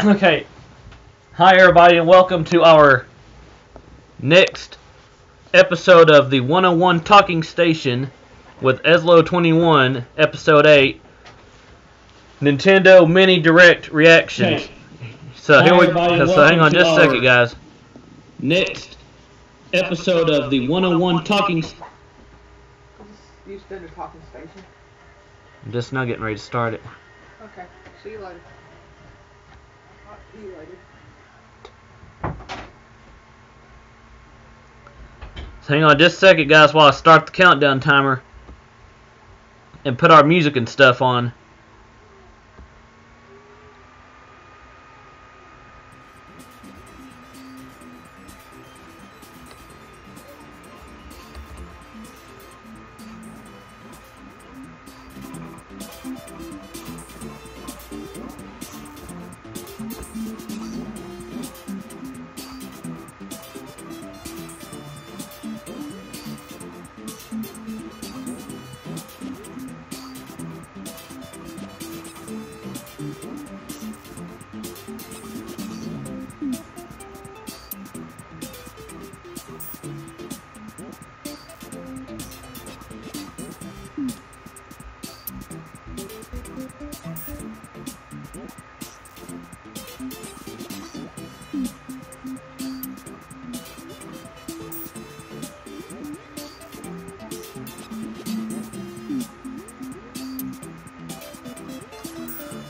Okay. Hi, everybody, and welcome to our next episode of the 101 Talking Station with EZLO21, Episode 8, Nintendo Mini Direct Reactions. Okay. So, Hi, everybody, so hang on welcome just a to second, our guys. Next episode of the 101 Talking Station. You spend a talking station. I'm just now getting ready to start it. Okay. See you later. See you later. So hang on just a second, guys, while I start the countdown timer and put our music and stuff on.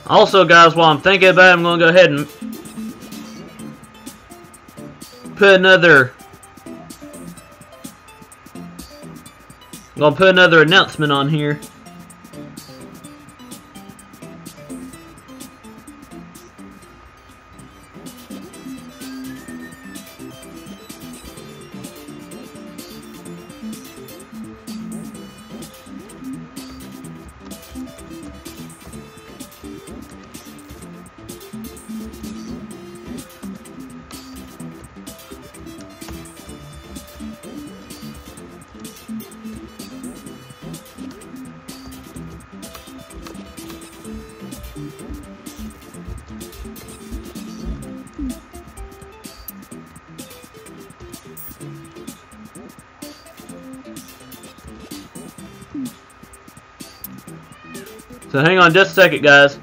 Also, guys, while I'm thinking about it, I'm going to go ahead and put another announcement on here. So hang on just a second, guys.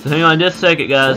So hang on just a second, guys.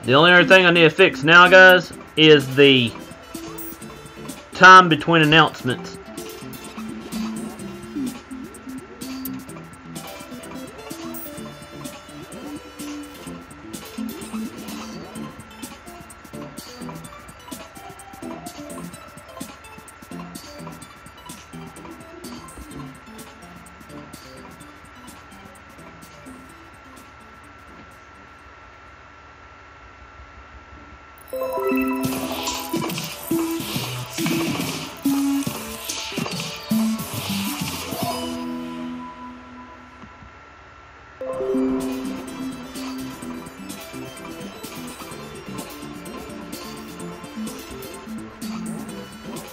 The only other thing I need to fix now, guys, is the time between announcements.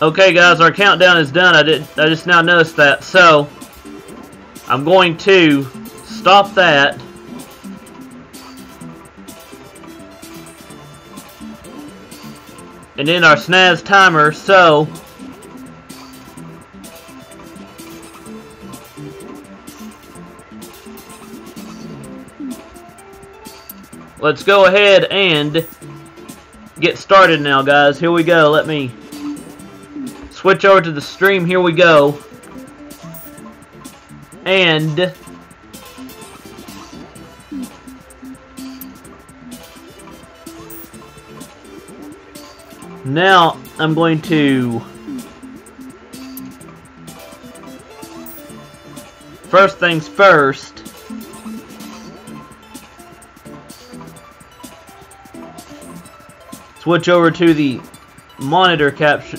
Okay, guys, our countdown is done. I just now noticed that, so I'm going to stop that. And then our snaz timer, so let's go ahead and get started now, guys. Here we go. Let me switch over to the stream. Here we go. And now I'm going to first things first. Switch over to the monitor capture,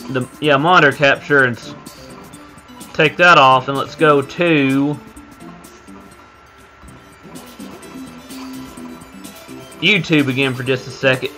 monitor capture, and take that off, and let's go to YouTube again for just a second.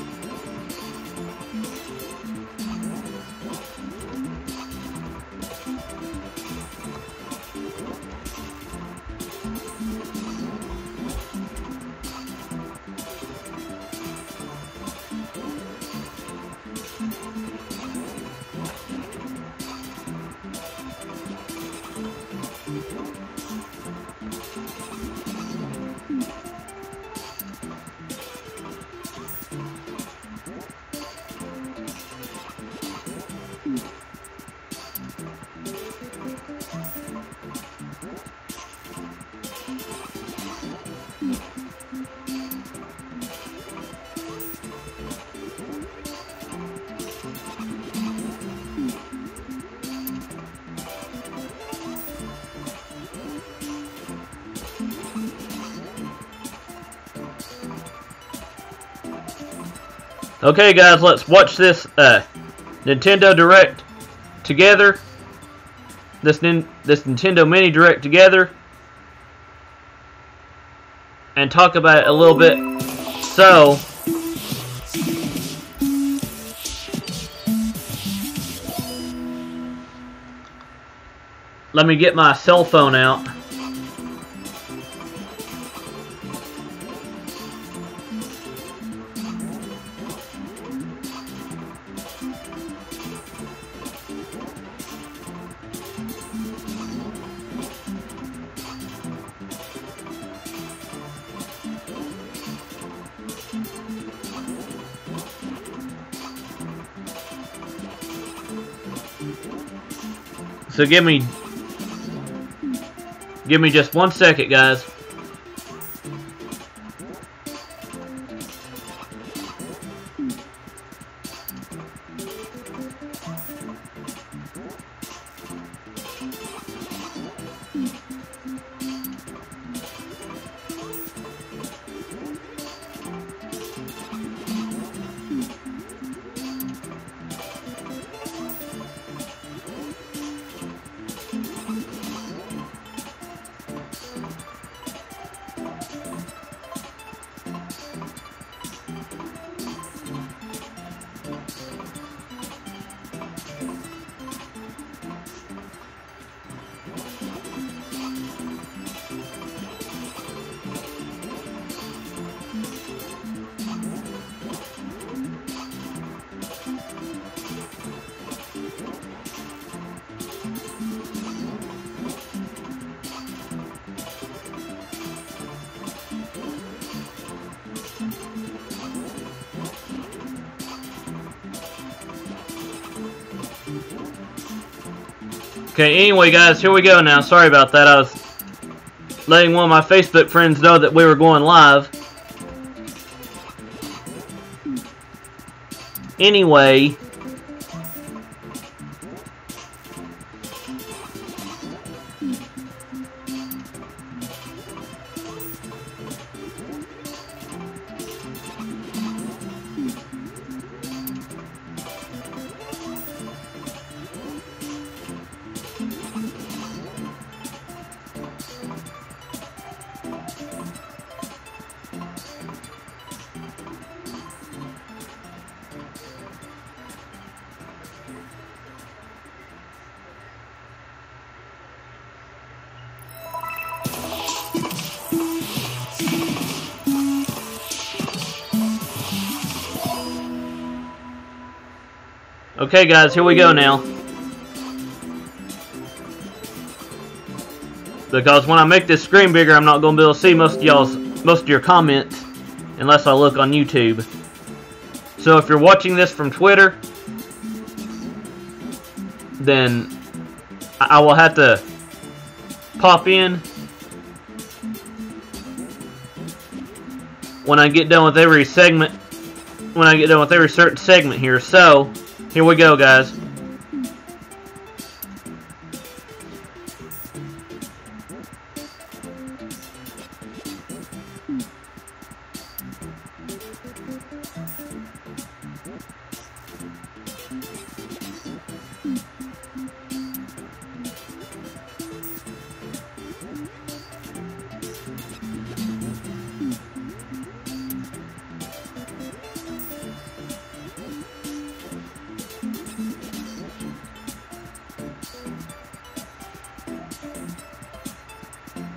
Okay, guys, let's watch this Nintendo Direct together. This Nintendo Mini Direct together, and talk about it a little bit. So, let me get my cell phone out. So give me just 1 second, guys. Okay, anyway, guys, here we go now. Sorry about that. I was letting one of my Facebook friends know that we were going live. Anyway, okay, guys, here we go now. Because when I make this screen bigger, I'm not going to be able to see most of your comments unless I look on YouTube. So if you're watching this from Twitter, then I will have to pop in when I get done with every segment. When I get done with every certain segment here. So here we go, guys.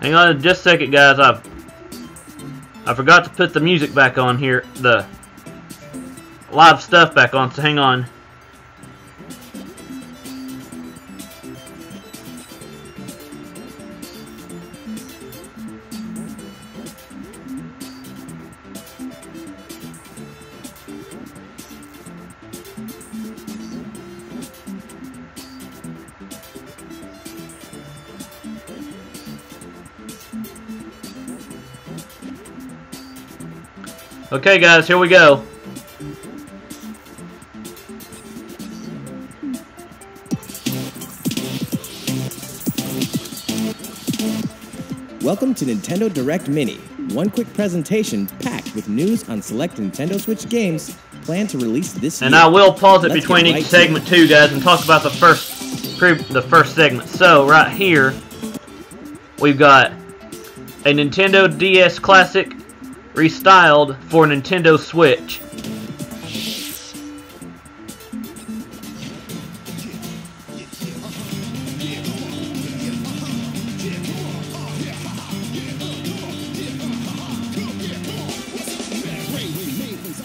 Hang on just a second, guys. I forgot to put the music back on here, the live stuff back on, so hang on. Okay, guys, here we go. Welcome to Nintendo Direct Mini, one quick presentation packed with news on select Nintendo Switch games planned to release this year. And I will pause it between each segment too, guys, and talk about the first segment. So right here, we've got a Nintendo DS Classic restyled for Nintendo Switch.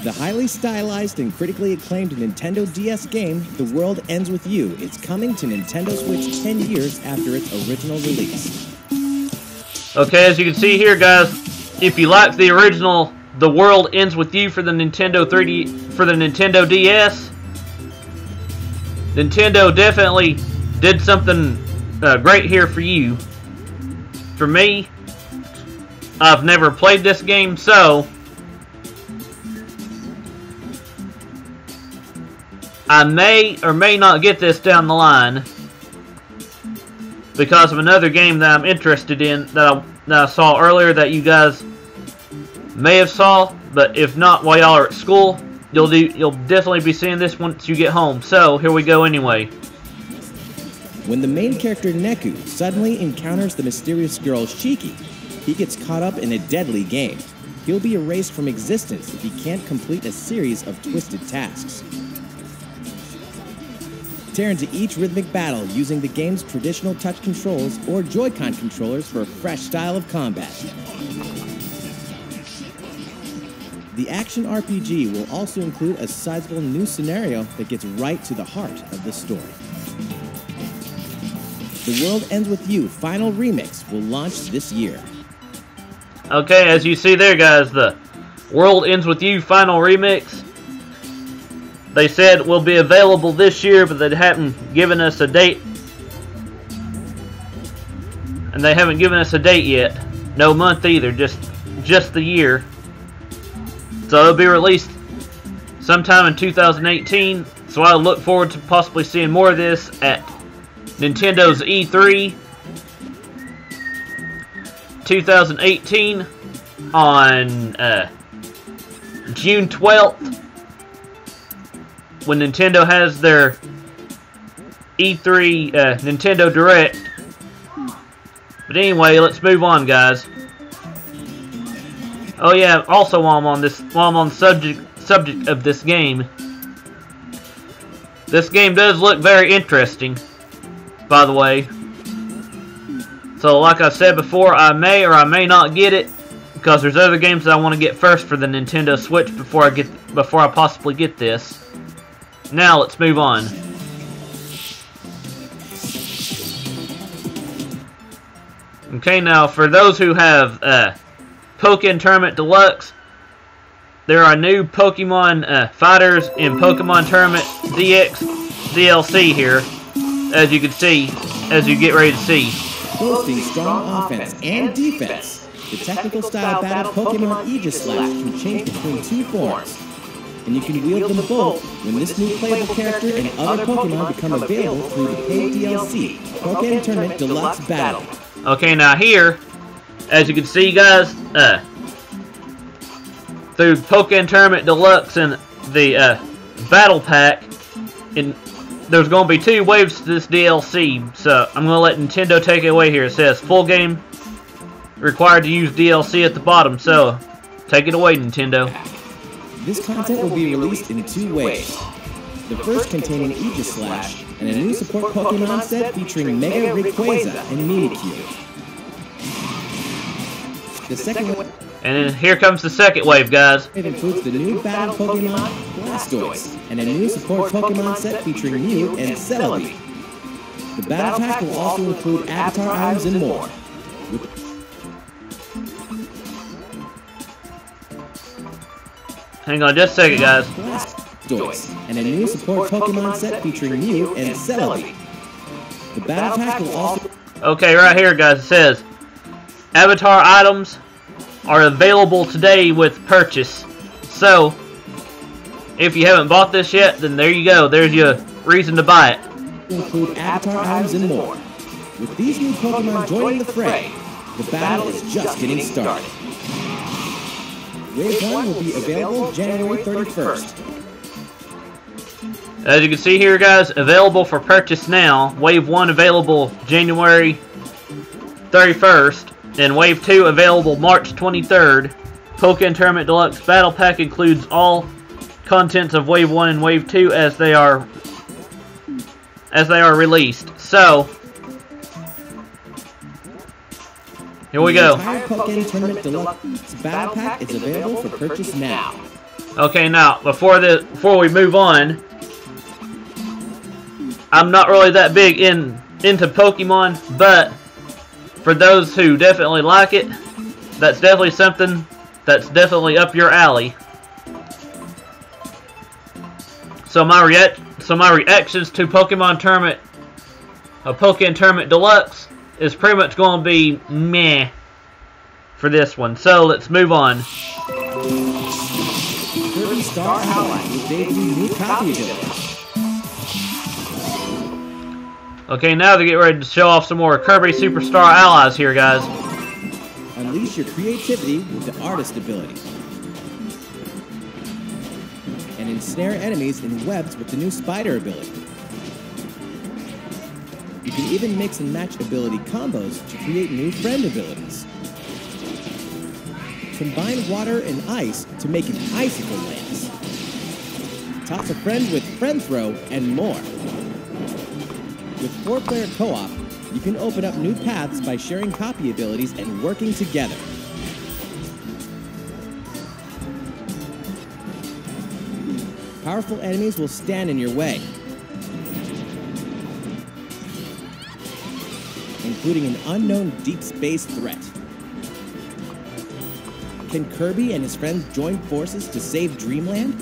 The highly stylized and critically acclaimed Nintendo DS game, The World Ends With You, is coming to Nintendo Switch 10 years after its original release. Okay, as you can see here, guys, if you like the original The World Ends With You for the Nintendo DS, Nintendo definitely did something great here for you. For me, I've never played this game, so I may or may not get this down the line because of another game that I'm interested in that I saw earlier that you guys may have saw, but if not while y'all are at school, you'll definitely be seeing this once you get home. So here we go anyway. When the main character Neku suddenly encounters the mysterious girl Shiki, he gets caught up in a deadly game. He'll be erased from existence if he can't complete a series of twisted tasks. Tear into each rhythmic battle using the game's traditional touch controls or Joy-Con controllers for a fresh style of combat. The action RPG will also include a sizable new scenario that gets right to the heart of the story. The World Ends With You Final Remix will launch this year. Okay, as you see there, guys, the World Ends With You Final Remix, they said will be available this year, but they haven't given us a date and they haven't given us a date yet. No month either, just the year. So it'll be released sometime in 2018. So I look forward to possibly seeing more of this at Nintendo's E3 2018 on June 12th, when Nintendo has their E3 Nintendo Direct. But anyway, let's move on, guys. Oh yeah, also while I'm on the subject of this game does look very interesting, by the way. So like I said before, I may or I may not get it, because there's other games that I want to get first for the Nintendo Switch before I possibly get this. Now let's move on. Okay, now for those who have Pokken Tournament Deluxe, there are new Pokemon fighters in Pokemon Tournament DX DLC here, as you can see, as you get ready to see. Boasting strong offense and defense, the technical style battle Pokemon EZLO can change between two forms, and you can wield them both when this new playable character and other Pokemon become available through the paid DLC, Pokken Tournament Deluxe Battle. Okay, now here, as you can see, guys, through Pokken Tournament Deluxe and the Battle Pack, there's going to be 2 waves to this DLC, so I'm going to let Nintendo take it away here. It says, full game required to use DLC at the bottom, so take it away, Nintendo. This content will be released in 2 ways. The first containing EZLO and a new support Pokemon set featuring Mega Rayquaza and Mimikyu. The second wave, and then here comes the second wave, guys. It includes the new battle Pokemon Blastoise and a new support Pokemon set featuring Mew and Zelda. The battle pack will also include avatar items and more. Hang on just a second, guys. Blastoise and a new support Pokemon set featuring Mew and Zelda. The battle pack will also... Okay, right here, guys, it says, avatar items are available today with purchase. So, if you haven't bought this yet, then there you go. There's your reason to buy it. Include avatar items and more. With these new Pokemon joining the fray, the battle is just getting started. Wave 1 will be available January 31st. As you can see here, guys, available for purchase now. Wave 1 available January 31st. And Wave 2 available March 23rd. Pokken Tournament Deluxe Battle Pack includes all contents of Wave 1 and Wave 2 as they are released. So, here we go. The entire Pokken Tournament Deluxe Battle Pack is available for purchase now. Okay, now before we move on, I'm not really that big into Pokemon, but for those who definitely like it, that's definitely something that's definitely up your alley. So my reactions to Pokemon Tournament, Pokken Tournament Deluxe, is pretty much going to be meh for this one. So let's move on. Kirby Star Allies will debut new copy abilities. Okay, now to get ready to show off some more Kirby Superstar Allies here, guys. Unleash your creativity with the Artist ability. And ensnare enemies in webs with the new Spider ability. You can even mix and match ability combos to create new friend abilities. Combine water and ice to make an icicle lance. Toss a friend with friend throw and more. With 4-player co-op, you can open up new paths by sharing copy abilities and working together. Powerful enemies will stand in your way, including an unknown deep space threat. Can Kirby and his friends join forces to save Dreamland?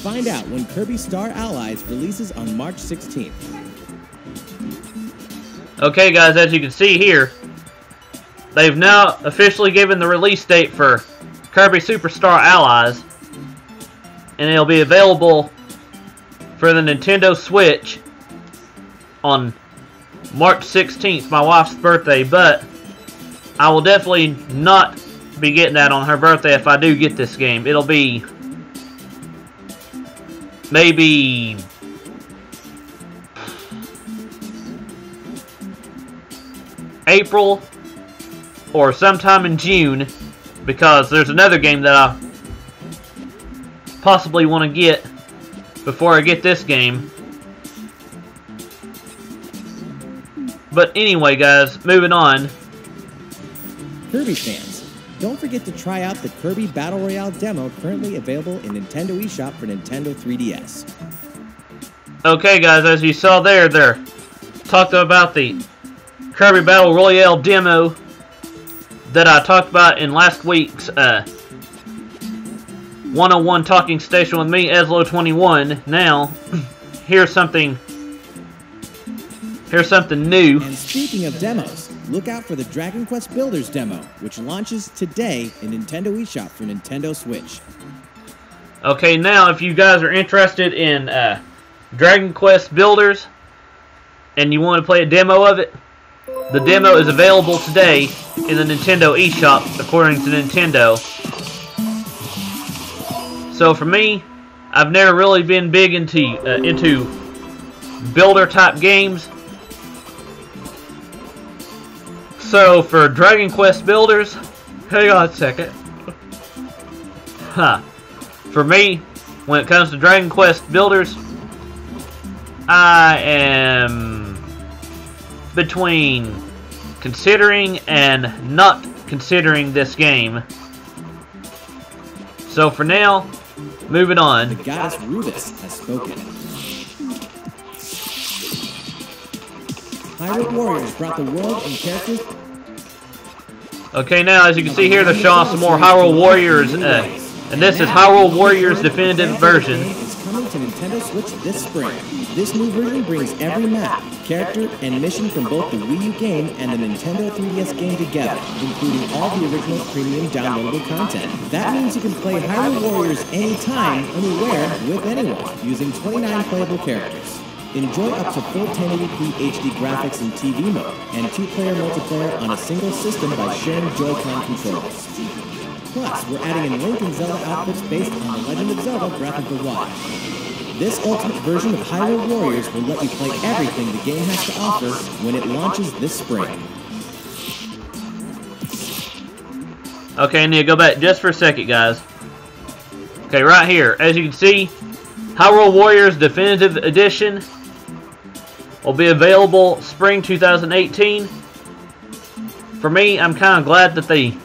Find out when Kirby Star Allies releases on March 16th. Okay, guys, as you can see here, they've now officially given the release date for Kirby Superstar Allies, and it'll be available for the Nintendo Switch on March 16th, my wife's birthday, but I will definitely not be getting that on her birthday if I do get this game. It'll be maybe April or sometime in June, because there's another game that I possibly want to get before I get this game. But anyway, guys, moving on. Kirby fans, don't forget to try out the Kirby Battle Royale demo currently available in Nintendo eShop for Nintendo 3DS. Okay, guys, as you saw there, they're talked about the Kirby Battle Royale demo that I talked about in last week's 101 Talking Station with me, EZLO21. Now, here's something new. And speaking of demos, look out for the Dragon Quest Builders demo, which launches today in Nintendo eShop for Nintendo Switch. Okay, now if you guys are interested in Dragon Quest Builders and you want to play a demo of it, the demo is available today in the Nintendo eShop, according to Nintendo. So for me, I've never really been big into builder type games. So for Dragon Quest Builders, hang on a second. For me, when it comes to Dragon Quest Builders, I am between considering and not considering this game. So for now, moving on. The goddess Rubis has spoken. Pirate Warriors brought the world and characters. Okay, now as you can see here, they're showing some more Hyrule Warriors, and this is Hyrule Warriors Definitive Version. It's coming to Nintendo Switch this spring. This new version brings every map, character, and mission from both the Wii U game and the Nintendo 3DS game together, including all the original premium downloadable content. That means you can play Hyrule Warriors anytime, anywhere, with anyone, using 29 playable characters. Enjoy up to full 1080p HD graphics in TV mode, and 2-player multiplayer on a single system by sharing Joy-Con controllers. Plus, we're adding in Link and Zelda outfits based on The Legend of Zelda Breath of the Wild. This ultimate version of Hyrule Warriors will let you play everything the game has to offer when it launches this spring. Okay, I need to go back just for a second, guys. Okay, right here, as you can see, Hyrule Warriors Definitive Edition will be available spring 2018. For me, I'm kind of glad that they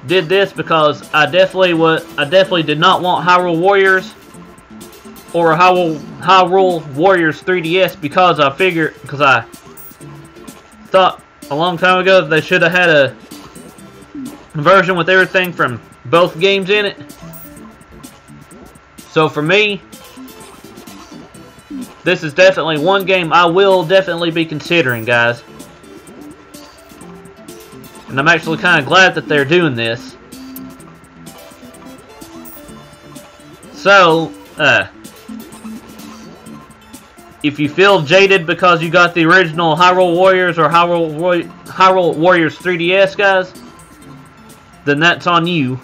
did this, because I definitely did not want Hyrule Warriors or Hyrule Warriors 3DS, because I thought a long time ago that they should have had a version with everything from both games in it. So for me, this is definitely one game I will definitely be considering, guys. And I'm actually kind of glad that they're doing this. So, if you feel jaded because you got the original Hyrule Warriors or Hyrule Warriors 3DS, guys, then that's on you.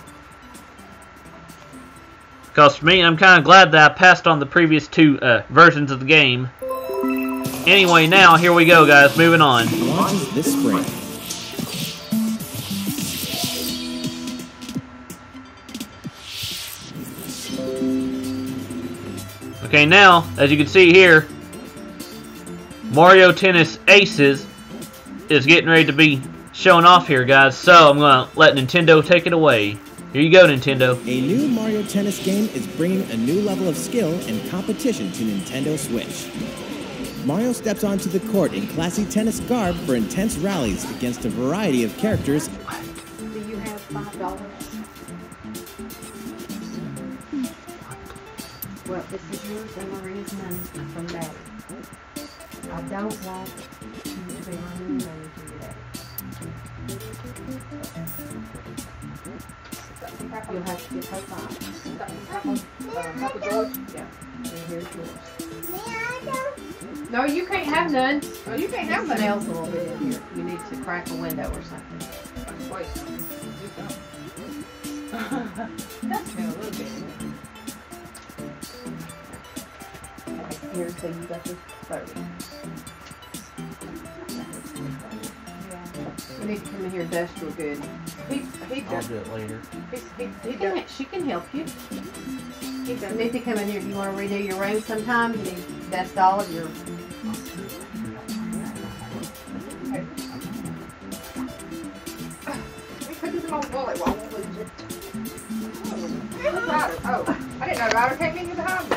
Because for me, I'm kind of glad that I passed on the previous two versions of the game. Anyway, now, here we go, guys. Moving on. Launches this spring. Okay, now, as you can see here, Mario Tennis Aces is getting ready to be shown off here, guys. So, I'm going to let Nintendo take it away. Here you go, Nintendo. A new Mario Tennis game is bringing a new level of skill and competition to Nintendo Switch. Mario steps onto the court in classy tennis garb for intense rallies against a variety of characters. Do you have $5? Well, this is yours and Maria's money from that. I don't want you to be running You'll have to get her 5. Yeah. And here's yours. No, you can't have none. Oh, you can't have none. It smells a little bit in here. You need to crack a window or something. Wait. That smells a little bit. Okay, here, so you got this 30. You need to come in here and dust real good. I'll do it later. She can help you. You need to come in here if you want to redo your room sometime. You need to dust all of your... Oh, I didn't know Ryder came in here behind me.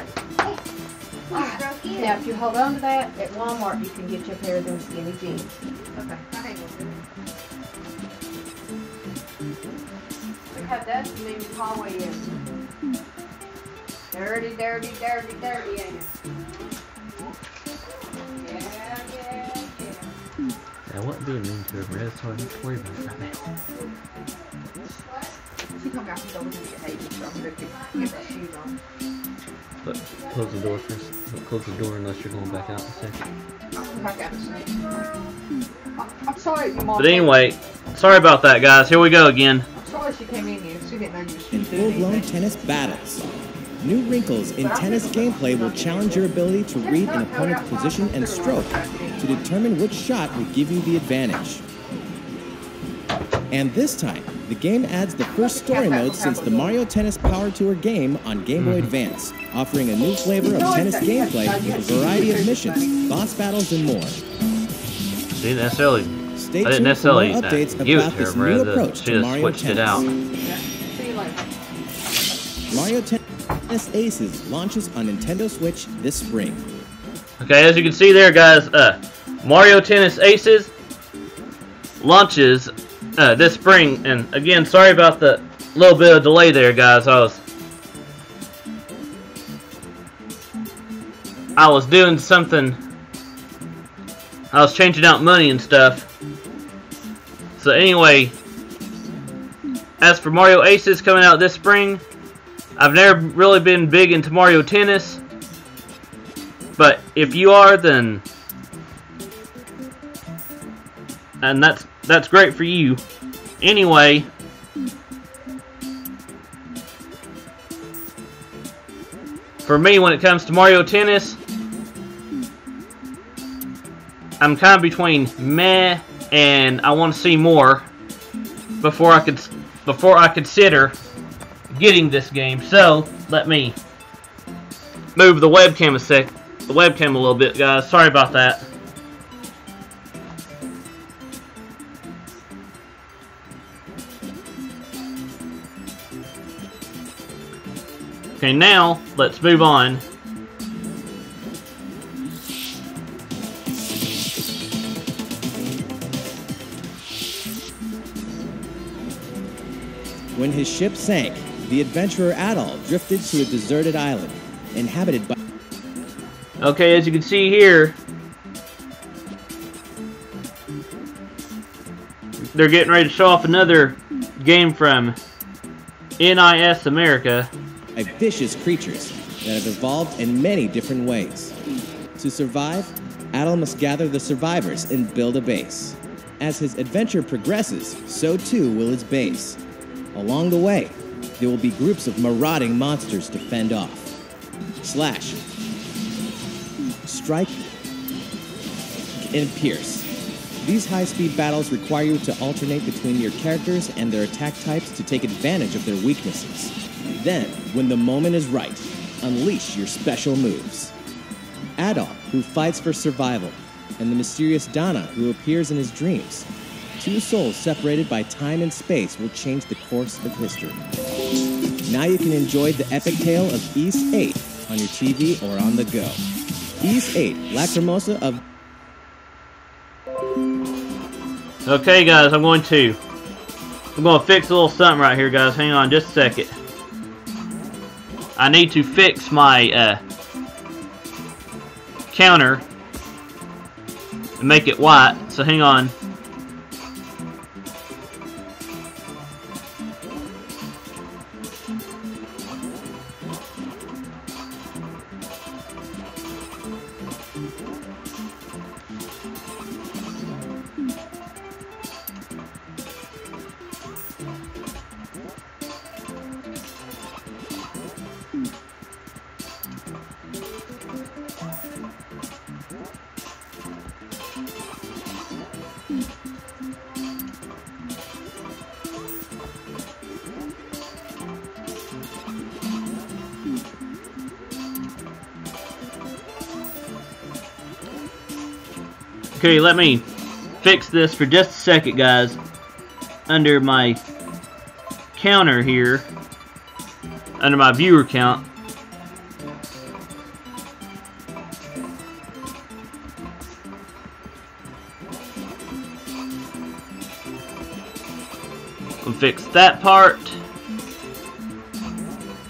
Now, if you hold on to that, at Walmart you can get you a pair of them skinny jeans. Okay, I hang on to it. Look how dusty maybe the hallway is. Dirty, dirty, dirty, dirty, ain't it? Yeah. I wasn't being mean to her, Red, so I don't have to worry about it right now. She told me I could go in and get Hazel, so I'm going to get her shoes on. But close the door first. Don't close the door unless you're going back out in a second. I'll back out in a second. I'm sorry, you mom. But anyway, sorry about that, guys. Here we go again. I'm sorry she came in here. She didn't know you was In full-blown tennis battles. New wrinkles in tennis gameplay will challenge your ability to read an opponent's position and stroke to determine which shot will give you the advantage. And this time, the game adds the first story mode since the Mario Tennis Power Tour game on Game Boy Advance, offering a new flavor of tennis gameplay with a variety of missions, boss battles, and more. Didn't necessarily. Stay I didn't tuned necessarily for more updates give it about to this her, new Brad. approach She to just Mario switched it out. See you later. Mario Tennis Aces launches on Nintendo Switch this spring. Okay, as you can see there, guys, Mario Tennis Aces launches this spring. And again, sorry about the little bit of delay there, guys. I was doing something. I was changing out money and stuff. So anyway, as for Mario Aces coming out this spring, I've never really been big into Mario Tennis, but if you are, then and that's great for you. Anyway, for me, when it comes to Mario Tennis, I'm kind of between meh and I want to see more before I consider getting this game. So let me move the webcam a little bit, guys. Sorry about that. Okay, now let's move on. When his ship sank, the adventurer Adol drifted to a deserted island, inhabited by... Okay, as you can see here, they're getting ready to show off another game from NIS America. vicious creatures that have evolved in many different ways. To survive, Adol must gather the survivors and build a base. As his adventure progresses, so too will his base. Along the way, there will be groups of marauding monsters to fend off. Slash, strike, and pierce. These high-speed battles require you to alternate between your characters and their attack types to take advantage of their weaknesses. Then, when the moment is right, unleash your special moves. Adol, who fights for survival, and the mysterious Donna, who appears in his dreams. Two souls separated by time and space will change the course of history. Now you can enjoy the epic tale of East 8 on your TV or on the go. East 8, Lacrimosa of... Okay, guys, I'm going to fix a little something right here, guys. Hang on just a second. I need to fix my counter and make it white So hang on. Okay, let me fix this for just a second, guys. Under my counter here, under my viewer count. We'll fix that part.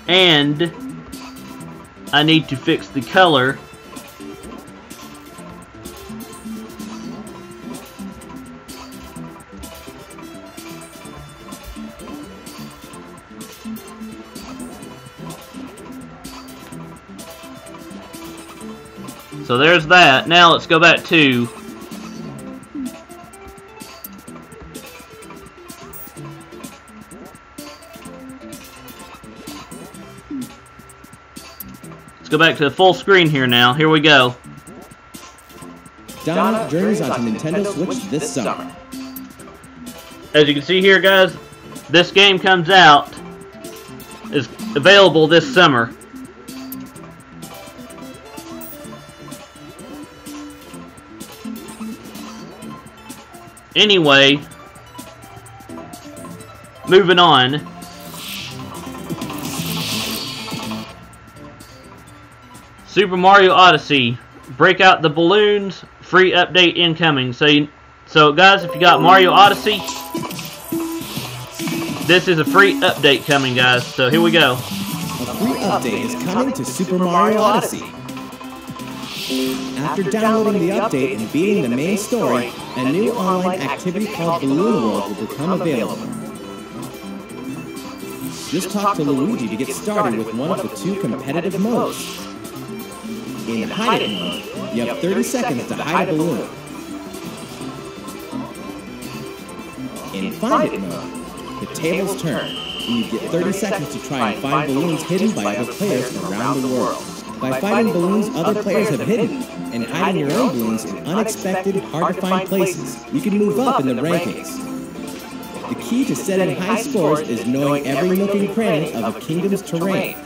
And I need to fix the color. So there's that. Now let's go back to the full screen here now. Here we go. Donna journeys onto Nintendo Switch this summer. As you can see here, guys, this game comes out, is available this summer. Anyway, moving on. Super Mario Odyssey, break out the balloons, free update incoming. So guys, if you got Mario Odyssey, this is a free update coming, guys. So here we go. A free update is coming to Super Mario Odyssey. After downloading the update and beating the main story, a new online activity called Balloon World will become available. Just talk to Luigi to get started with one of the two competitive modes. In Hide It mode, you have 30 seconds to hide a balloon. In Find It mode, the tables turn, and you get 30 seconds to try and find balloons hidden by other players around the world. By finding balloons other players have hidden, and hiding your own balloons in unexpected, hard-to-find places, you can move up in the rankings. The key to setting high scores is knowing every nook and cranny of a kingdom's terrain.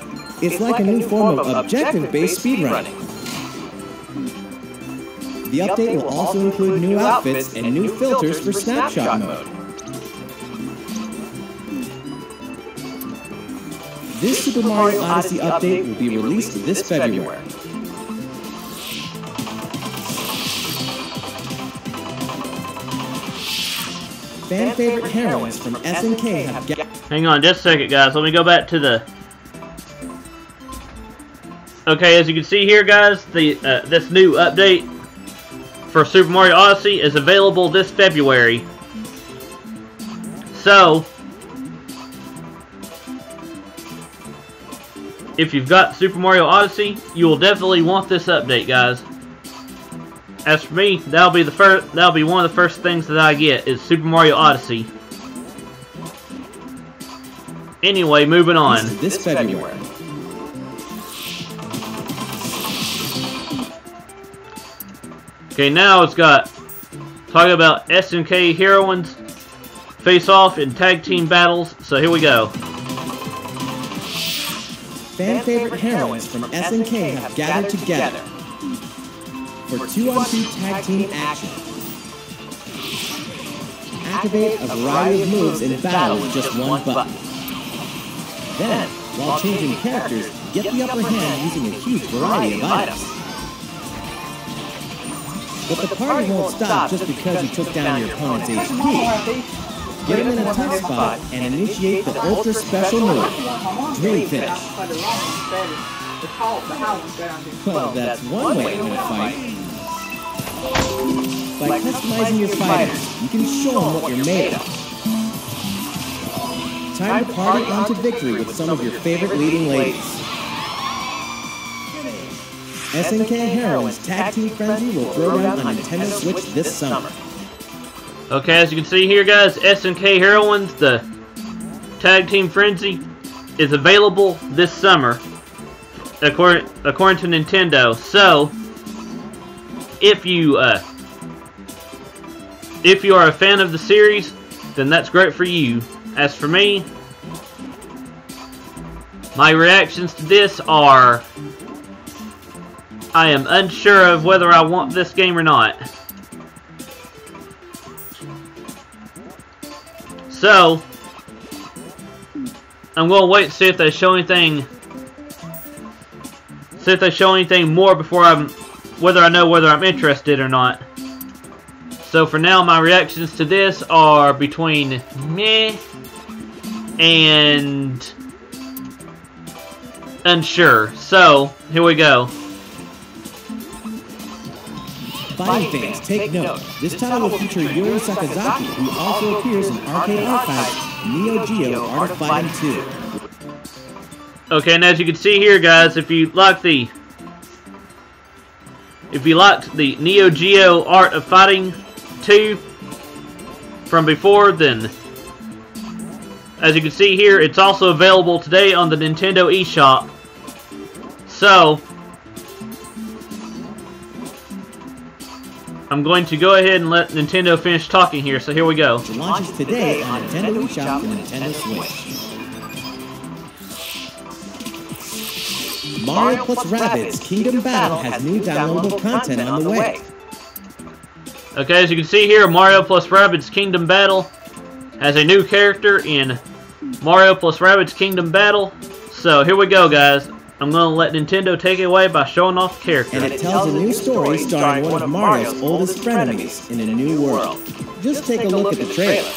It's like a new form of objective-based speedrunning. The update will also include new outfits and new filters for snapshot mode. This Super Mario Odyssey update will be released this February. Fan favorite heroines from SNK have Hang on just a second, guys. Let me go back to the... Okay, as you can see here, guys, this new update for Super Mario Odyssey is available this February. So, if you've got Super Mario Odyssey, you will definitely want this update, guys. As for me, that'll be one of the first things that I get is Super Mario Odyssey. Anyway, moving on. This February. Okay, now it's got talking about SNK heroines face off in tag team battles. So here we go. Fan favorite heroines from SNK have gathered together for 2-on-2 tag team action. Activate a variety of moves in battle with just one button. Then, while changing characters, get the upper hand using a huge variety of items. But the party won't stop just because you took down your opponent's HP. Get them in a tough spot and initiate the ultra special move, Dream Finish. Well, that's one way to win a fight. By customizing your fighters, you can show them what you're made of. Time to party on to victory with some of your favorite leading ladies. SNK Heroines Tag Team Frenzy will throw down on Nintendo Switch this summer. Okay, as you can see here, guys, SNK Heroines, the Tag Team Frenzy, is available this summer, according to Nintendo. So, if you are a fan of the series, then that's great for you. As for me, my reactions to this are, I am unsure of whether I want this game or not. So, I'm going to wait and see if they show anything. See if they show anything more before whether I know whether I'm interested or not. So for now, my reactions to this are between meh and unsure. So here we go. Fighting fans, take note. This title will feature Yuri Sakazaki, who also appears in Arcade Archive's Neo Geo Art of Fighting 2. Okay, and as you can see here, guys, if you liked the Neo Geo Art of Fighting 2 from before, then as you can see here, it's also available today on the Nintendo eShop. So I'm going to go ahead and let Nintendo finish talking here, so here we go. It launches today on Nintendo eShop and Nintendo Switch. Mario plus Rabbids Kingdom Battle has new downloadable content on the way. Okay, as you can see here, Mario plus Rabbids Kingdom Battle has a new character in Mario plus Rabbids Kingdom Battle. So here we go, guys. I'm going to let Nintendo take it away by showing off the character. And it tells a new story starring one of Mario's oldest frenemies in a new world. Just take a look at the trailer.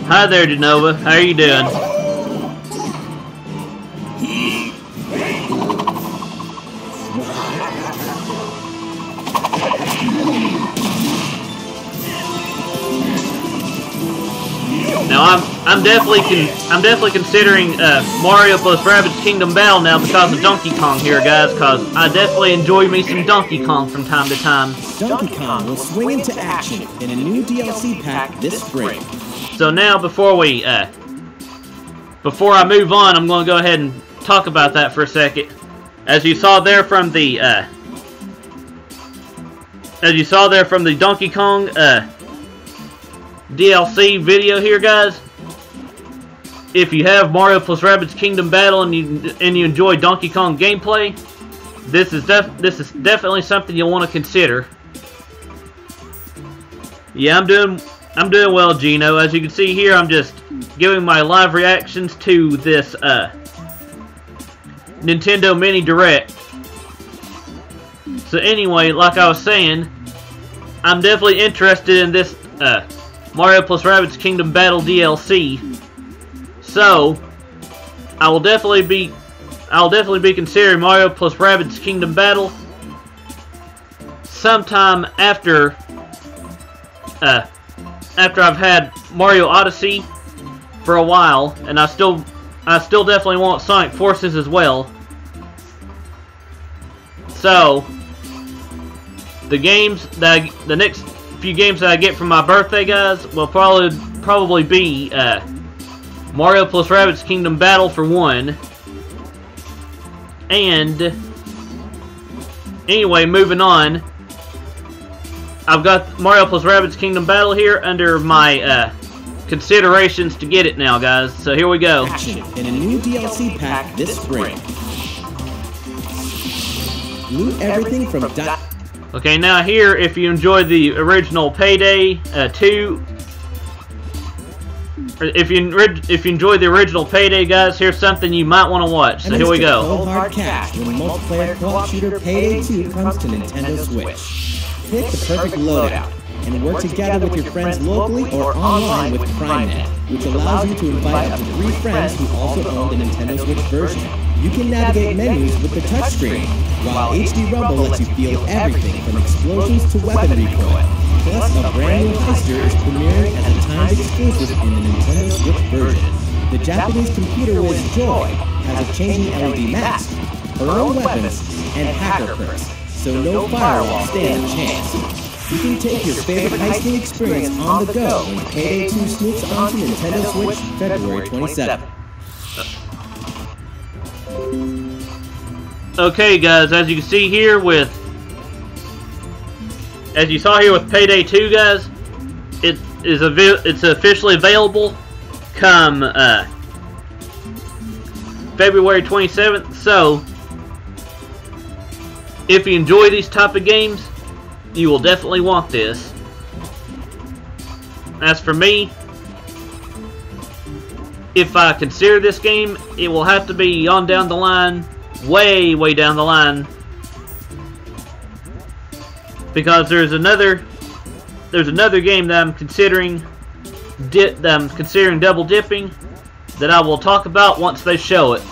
Hi there, Genova. How are you doing? Now I'm definitely considering Mario plus Rabbids Kingdom Battle now because of Donkey Kong here, guys. Because I definitely enjoy me some Donkey Kong from time to time. Donkey Kong will swing into action in a new DLC pack this spring. So now, before I move on, I'm going to go ahead and talk about that for a second. As you saw there from the Donkey Kong DLC video here, guys, if you have Mario plus Rabbids Kingdom Battle and you enjoy Donkey Kong gameplay, this is definitely something you'll want to consider. Yeah, I'm doing well, Gino. As you can see here, I'm just giving my live reactions to this Nintendo Mini Direct. So anyway, like I was saying, I'm definitely interested in this Mario plus Rabbids Kingdom Battle DLC. So I'll definitely be considering Mario plus Rabbids Kingdom Battle sometime after I've had Mario Odyssey for a while, and I still definitely want Sonic Forces as well. So the next few games that I get for my birthday, guys, will probably be Mario plus Rabbids Kingdom Battle for one. And anyway, moving on, I've got Mario plus Rabbids Kingdom Battle here under my considerations to get it now, guys. So here we go. Action in a new DLC pack this spring. Loot everything from Okay, now here, if you enjoyed the original Payday 2, if you enjoyed the original Payday, guys, here's something you might want to watch. So here we go. Cold hard cash when multiplayer co-op shooter Payday 2 comes to Nintendo Switch. pick the perfect loadout and work together with your friends locally or online with PrimeNet, which allows you to invite up to 3 friends who also own the Nintendo Switch version. You can navigate menus with the touchscreen, while HD Rumble lets you feel everything from explosions to weapon recoil. Plus, a brand new heister is premiering as a timed exclusive in the Nintendo Switch version. The Japanese computer whiz Joy has a changing LED mask, her own weapons, and hacker perks, so no firewall stand a chance. You can take your favorite heisting experience on the go when Payday 2 sneaks onto Nintendo Switch February 27th. Okay, guys, as you can see here with, as you saw here with Payday 2, guys, it's officially available come February 27th. So, if you enjoy these type of games, you will definitely want this. As for me, if I consider this game, it will have to be on down the line, way down the line, because there's another game that I'm considering double dipping that I will talk about once they show it.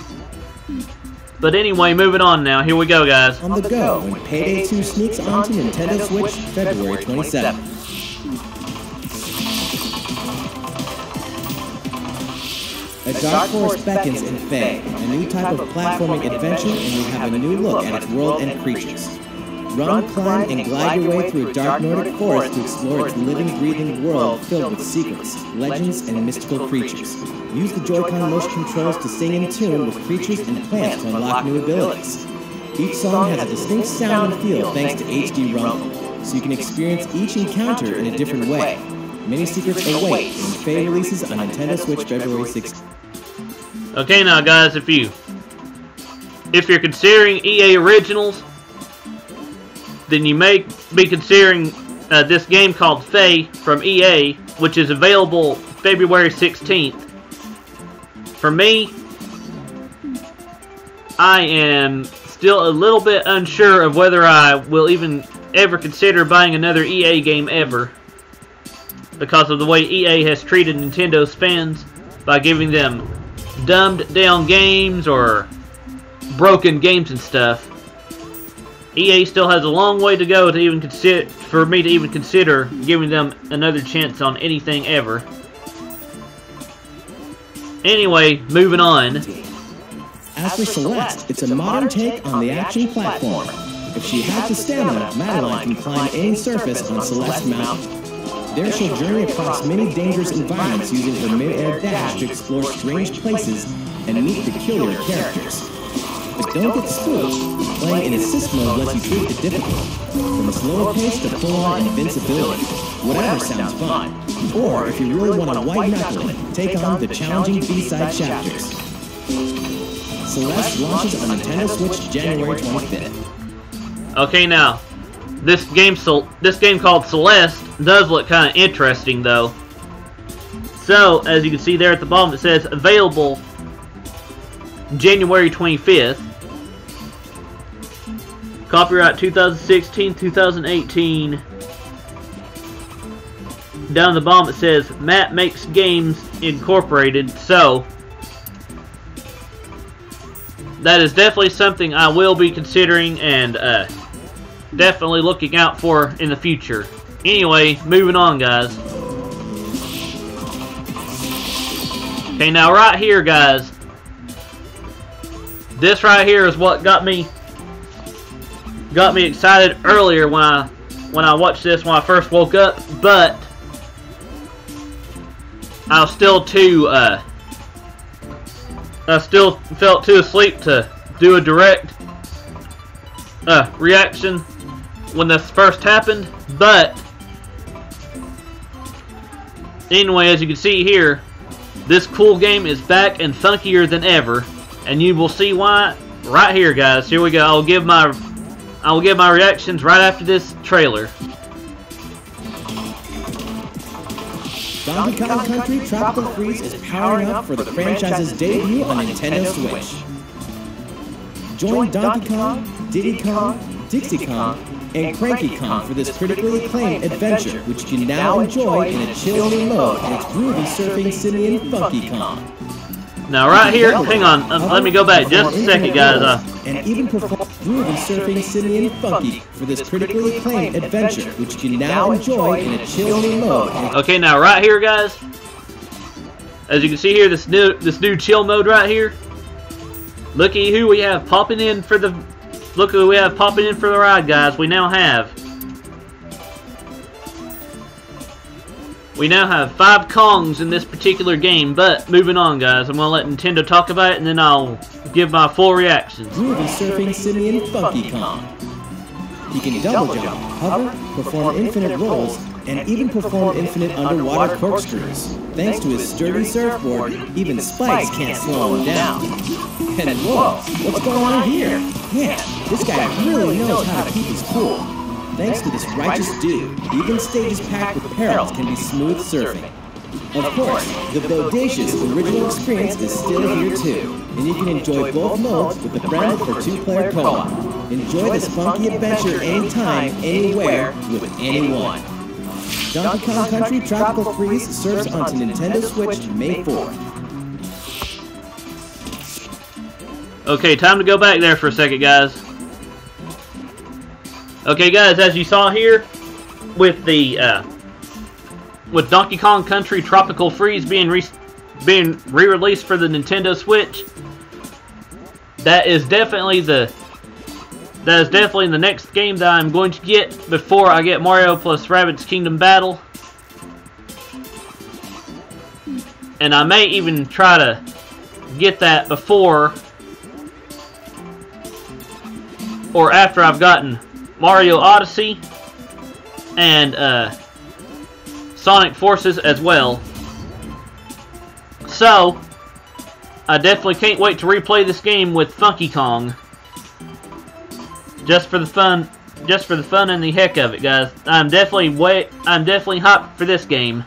But anyway, moving on now. Here we go, guys. On the go when Payday 2 sneaks onto Nintendo Switch February 27th. A dark forest beckons in Fae, a new type of platforming adventure, and we have a new look at its world and creatures. Run, climb, and glide your way through a dark Nordic forest to explore its living, breathing world filled with secrets, legends, and mystical creatures. Use the Joy-Con motion controls to sing in tune with creatures and plants to unlock new abilities. Each song has a distinct sound and feel thanks to HD Rumble, so you can experience each encounter in a different way. Many secrets await when Fae releases on Nintendo Switch February 6th. Okay, now, guys, if you're considering EA Originals, then you may be considering this game called Fae from EA, which is available February 16th. For me, I am still a little bit unsure of whether I will even ever consider buying another EA game ever, because of the way EA has treated Nintendo's fans by giving them dumbed down games or broken games and stuff. EA still has a long way to go to even for me to even consider giving them another chance on anything ever. Anyway, moving on. As for Celeste, it's a modern take on the action platform. If she has the stamina, Madeline can climb any surface on Celeste Mountain. There she'll journey across many dangerous environments using her mid-air dash to explore strange places and meet peculiar characters. But don't get spooked, playing in assist mode lets you tweak the difficulty, from a slower pace to full-on invincibility, whatever sounds fun. Or, if you really want to white-knuckle it, take on the challenging B-side chapters. Celeste launches on Nintendo Switch January 25th. Okay, now, this game called Celeste does look kind of interesting, though. So, as you can see there at the bottom, it says available January 25th. Copyright 2016, 2018. Down the bottom it says Matt Makes Games Incorporated. So that is definitely something I will be considering and definitely looking out for in the future. Anyway, moving on, guys. Okay, now right here, guys. This right here is what got me excited earlier when I watched this when I first woke up, but I was still I still felt too asleep to do a direct reaction when this first happened. But anyway, as you can see here, this cool game is back and funkier than ever, and you will see why right here, guys. Here we go. I will give my reactions right after this trailer. Donkey Kong Country Tropical Freeze is powering up for the franchise's debut on Nintendo Switch. Join Donkey Kong, Diddy Kong, Dixie Kong, and Cranky Kong for this critically acclaimed adventure, which you can now enjoy in a chill new mode in its groovy surfing simian Funky Kong. Now right here, hang on, let me go back just a second, guys. And even perform groovy surfing simian Funky for this critically acclaimed adventure, which you can now enjoy in a chill new mode. Okay, now right here, guys, as you can see here, this new chill mode right here. Looky who we have popping in for the ride, guys. We now have 5 Kongs in this particular game. But moving on, guys, I'm gonna let Nintendo talk about it, and then I'll give my full reactions. Groovy surfing simian Funky Kong. He can double jump, hover, perform infinite rolls, and even perform infinite underwater corkscrews. Thanks to his sturdy surfboard, even spikes can't slow him down. And whoa, what's going on here? Man, this guy really knows how to keep his cool. Thanks to this righteous dude, even stages packed with perils can be smooth surfing. Of course, the bodacious original experience is still here too, and you can enjoy both modes with the friend for 2-player co-op. Enjoy this funky adventure anytime, anywhere, with anyone. Donkey Kong Country Tropical Freeze serves onto Nintendo Switch May 4th. Okay, time to go back there for a second, guys. Okay, guys, as you saw here, with Donkey Kong Country Tropical Freeze being re-released for the Nintendo Switch, that is definitely the next game that I'm going to get before I get Mario plus Rabbids Kingdom Battle. And I may even try to get that before or after I've gotten Mario Odyssey and Sonic Forces as well. So I definitely can't wait to replay this game with Funky Kong. Just for the fun and the heck of it, guys. I'm definitely hyped for this game.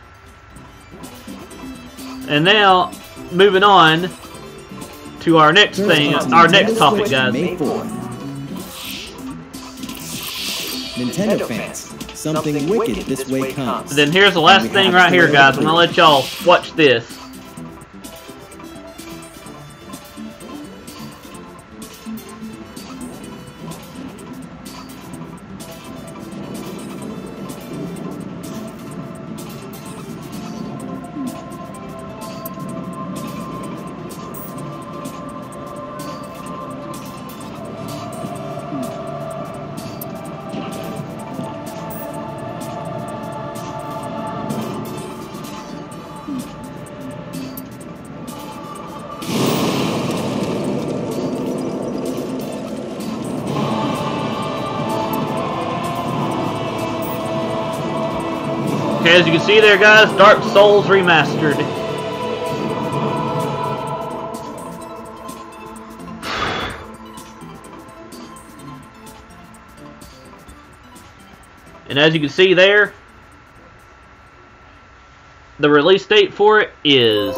And now, moving on to our next topic, guys. Nintendo fans, something wicked this way comes. Then here's the last thing right here, guys. I'm gonna let y'all watch this. Okay, as you can see there, guys, Dark Souls Remastered. And as you can see there, the release date for it is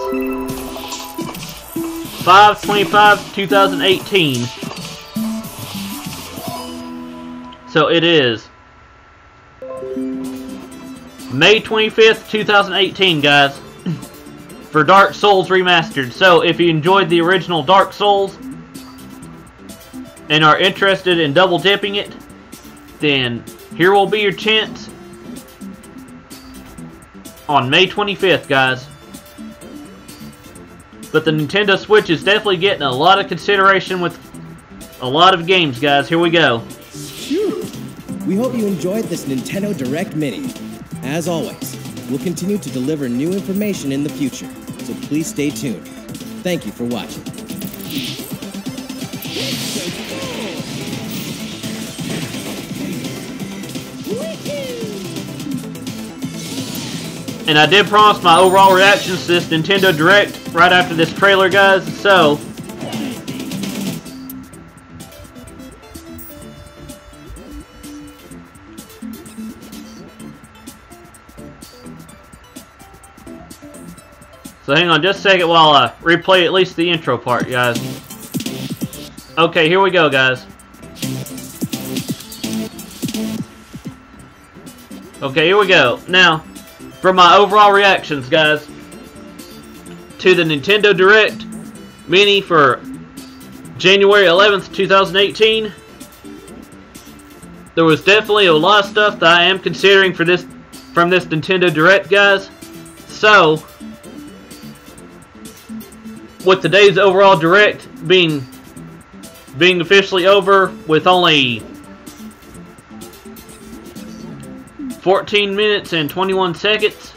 5/25/2018. So it is May 25th, 2018, guys, for Dark Souls Remastered. So if you enjoyed the original Dark Souls and are interested in double dipping it, then here will be your chance on May 25th, guys. But the Nintendo Switch is definitely getting a lot of consideration with a lot of games, guys. Here we go. We hope you enjoyed this Nintendo Direct Mini. As always, we'll continue to deliver new information in the future, so please stay tuned. Thank you for watching. And I did promise my overall reactions to this Nintendo Direct right after this trailer, guys, so hang on just a second while I replay at least the intro part, guys. Okay, here we go, guys. Okay, here we go. Now, for my overall reactions, guys, to the Nintendo Direct Mini for January 11th, 2018, there was definitely a lot of stuff that I am considering from this Nintendo Direct, guys. So, with today's overall Direct being officially over with only 14 minutes and 21 seconds,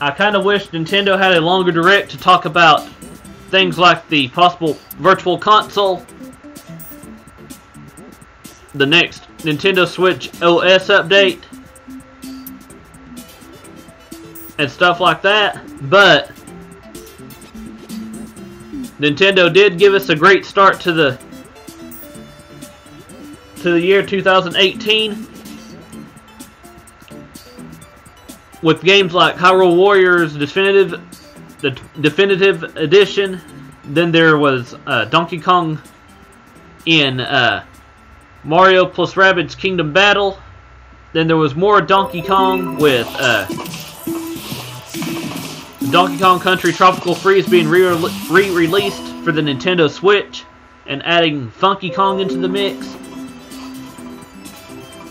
I kind of wish Nintendo had a longer Direct to talk about things like the possible Virtual Console, the next Nintendo Switch OS update, and stuff like that. But Nintendo did give us a great start to the year 2018 with games like Hyrule Warriors the Definitive Edition. Then there was Donkey Kong in Mario plus Rabbids Kingdom Battle. Then there was more Donkey Kong with Donkey Kong Country Tropical Freeze being re-released for the Nintendo Switch and adding Funky Kong into the mix,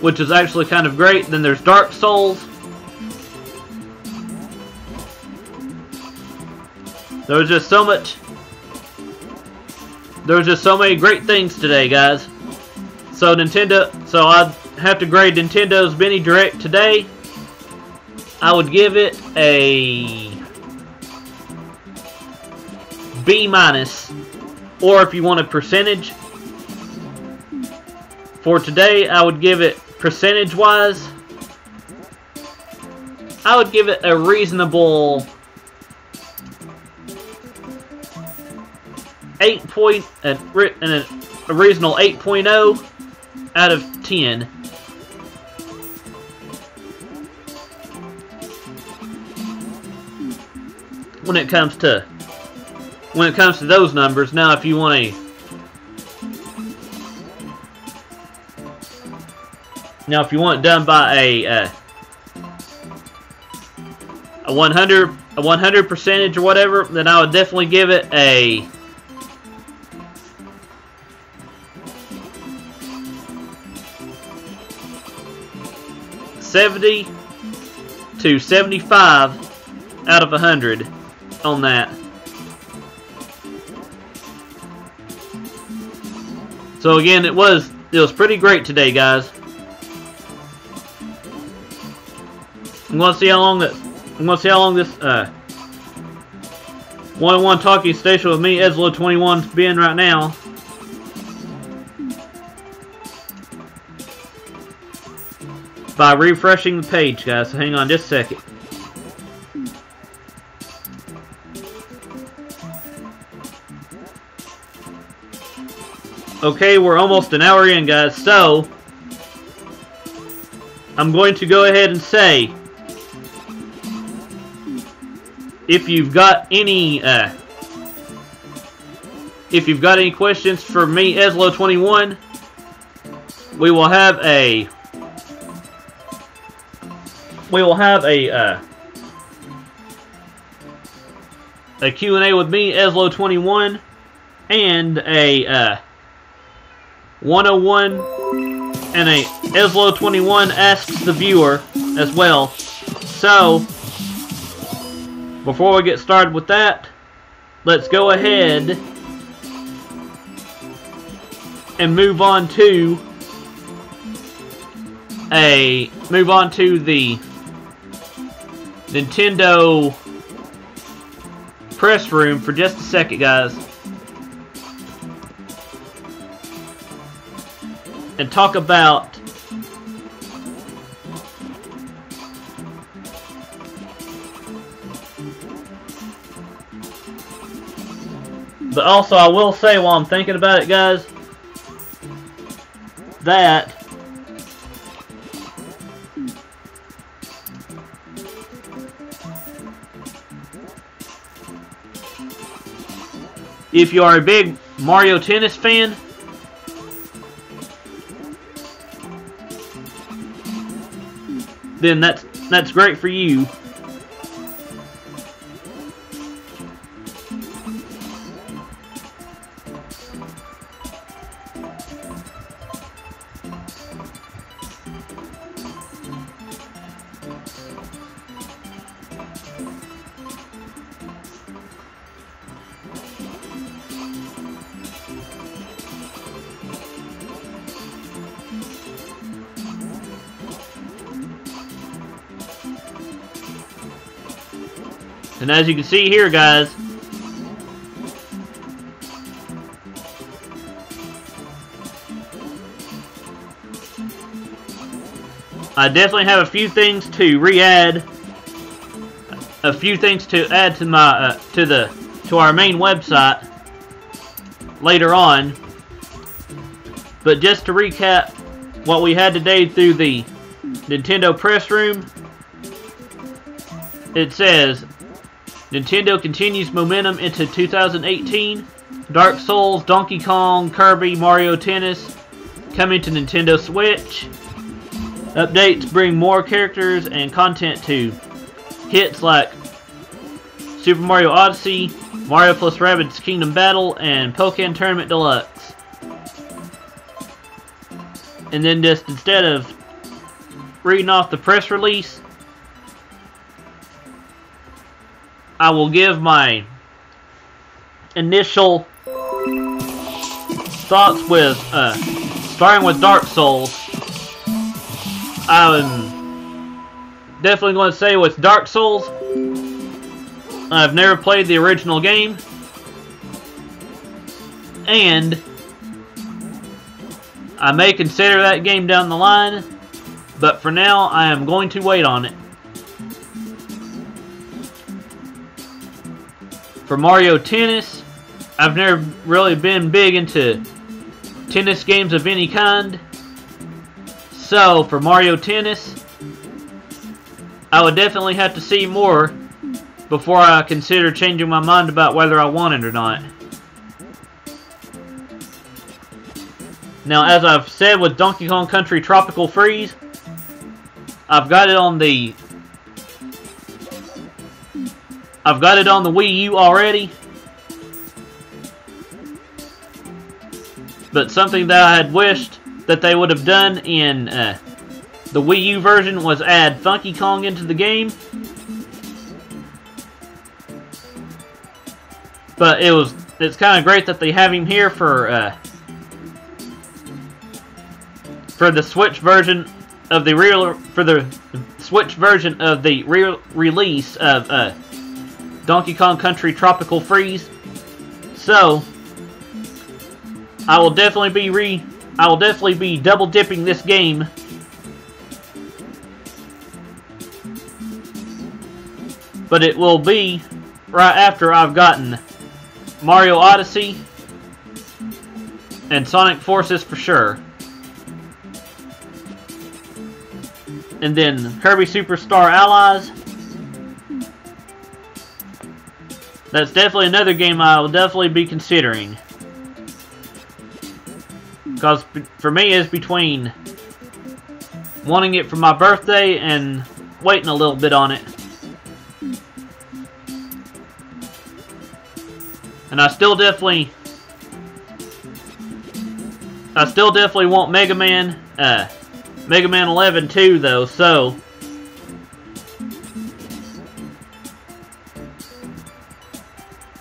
which is actually kind of great. Then there's Dark Souls. There was just so many great things today, guys. So I'd have to grade Nintendo's Mini Direct today. I would give it a B-, or if you want a percentage for today, I would give it percentage-wise, I would give it a reasonable 8.0 out of 10. When it comes to those numbers. Now, if you want it done by a 100 percentage or whatever, then I would definitely give it a 70 to 75 out of 100 on that. So again, it was pretty great today, guys. I'm gonna see how long this 101 talking station with me, EZLO21's been right now. By refreshing the page, guys. So hang on just a second. Okay, we're almost an hour in, guys. So I'm going to go ahead and say, if you've got any questions for me, EZLO21, we will have a Q&A with me, EZLO21, and a 101 and a EZLO21 asks the viewer as well. So before we get started with that, let's go ahead and move on to the Nintendo press room for just a second, guys, and talk about but also I will say, while I'm thinking about it, guys, that if you are a big Mario Tennis fan, then that's great for you. And as you can see here, guys, I definitely have a few things to re-add, a few things to add to my to our main website later on. But just to recap what we had today through the Nintendo press room, it says Nintendo continues momentum into 2018. Dark Souls, Donkey Kong, Kirby, Mario Tennis coming to Nintendo Switch. Updates bring more characters and content to hits like Super Mario Odyssey, Mario plus Rabbids Kingdom Battle, and Pokémon Tournament Deluxe. And then just instead of reading off the press release, I will give my initial thoughts with, starting with Dark Souls. I'm definitely going to say with Dark Souls, I've never played the original game, and I may consider that game down the line, but for now I am going to wait on it. For Mario Tennis, I've never really been big into tennis games of any kind. So, for Mario Tennis, I would definitely have to see more before I consider changing my mind about whether I want it or not. Now, as I've said with Donkey Kong Country Tropical Freeze, I've got it on the Wii U already. But something that I had wished that they would have done in the Wii U version was add Funky Kong into the game. But it's kind of great that they have him here for the Switch version of the release of Donkey Kong Country Tropical Freeze. So I will definitely be double dipping this game. But it will be right after I've gotten Mario Odyssey and Sonic Forces for sure. And then Kirby Superstar Allies. That's definitely another game I will definitely be considering. Because for me, it's between wanting it for my birthday and waiting a little bit on it. And I still definitely want Mega Man 11 too, though. So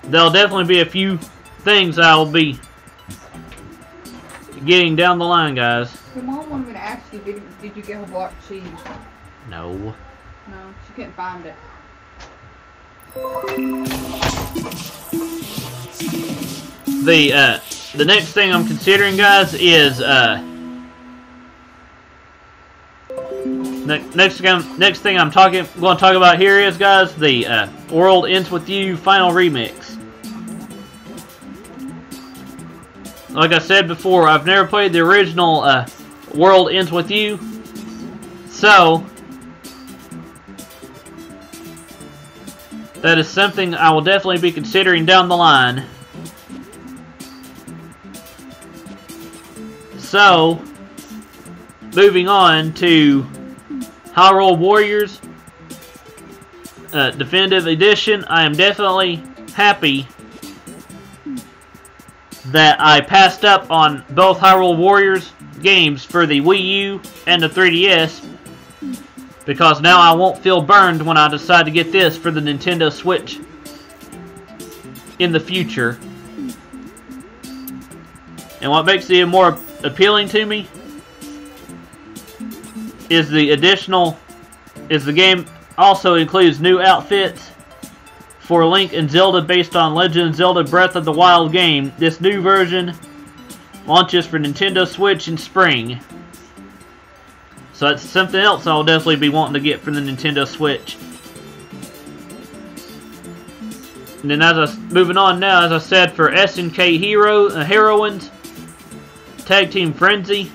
there'll definitely be a few things I'll be getting down the line, guys. Your mom wanted me to ask you, did you get her block cheese? No. No, she couldn't find it. The next thing I'm considering, guys, is next thing I'm going to talk about here is, guys, the World Ends With You Final Remix. Like I said before, I've never played the original World Ends With You, so that is something I will definitely be considering down the line. So, moving on to Hyrule Warriors Definitive Edition. I am definitely happy that I passed up on both Hyrule Warriors games for the Wii U and the 3DS, because now I won't feel burned when I decide to get this for the Nintendo Switch in the future. And what makes it more appealing to me is the game also includes new outfits for Link and Zelda based on Legend of Zelda Breath of the Wild game. This new version launches for Nintendo Switch in spring. So that's something else I'll definitely be wanting to get for the Nintendo Switch. And then moving on now, as I said, for SNK Heroines Tag Team Frenzy.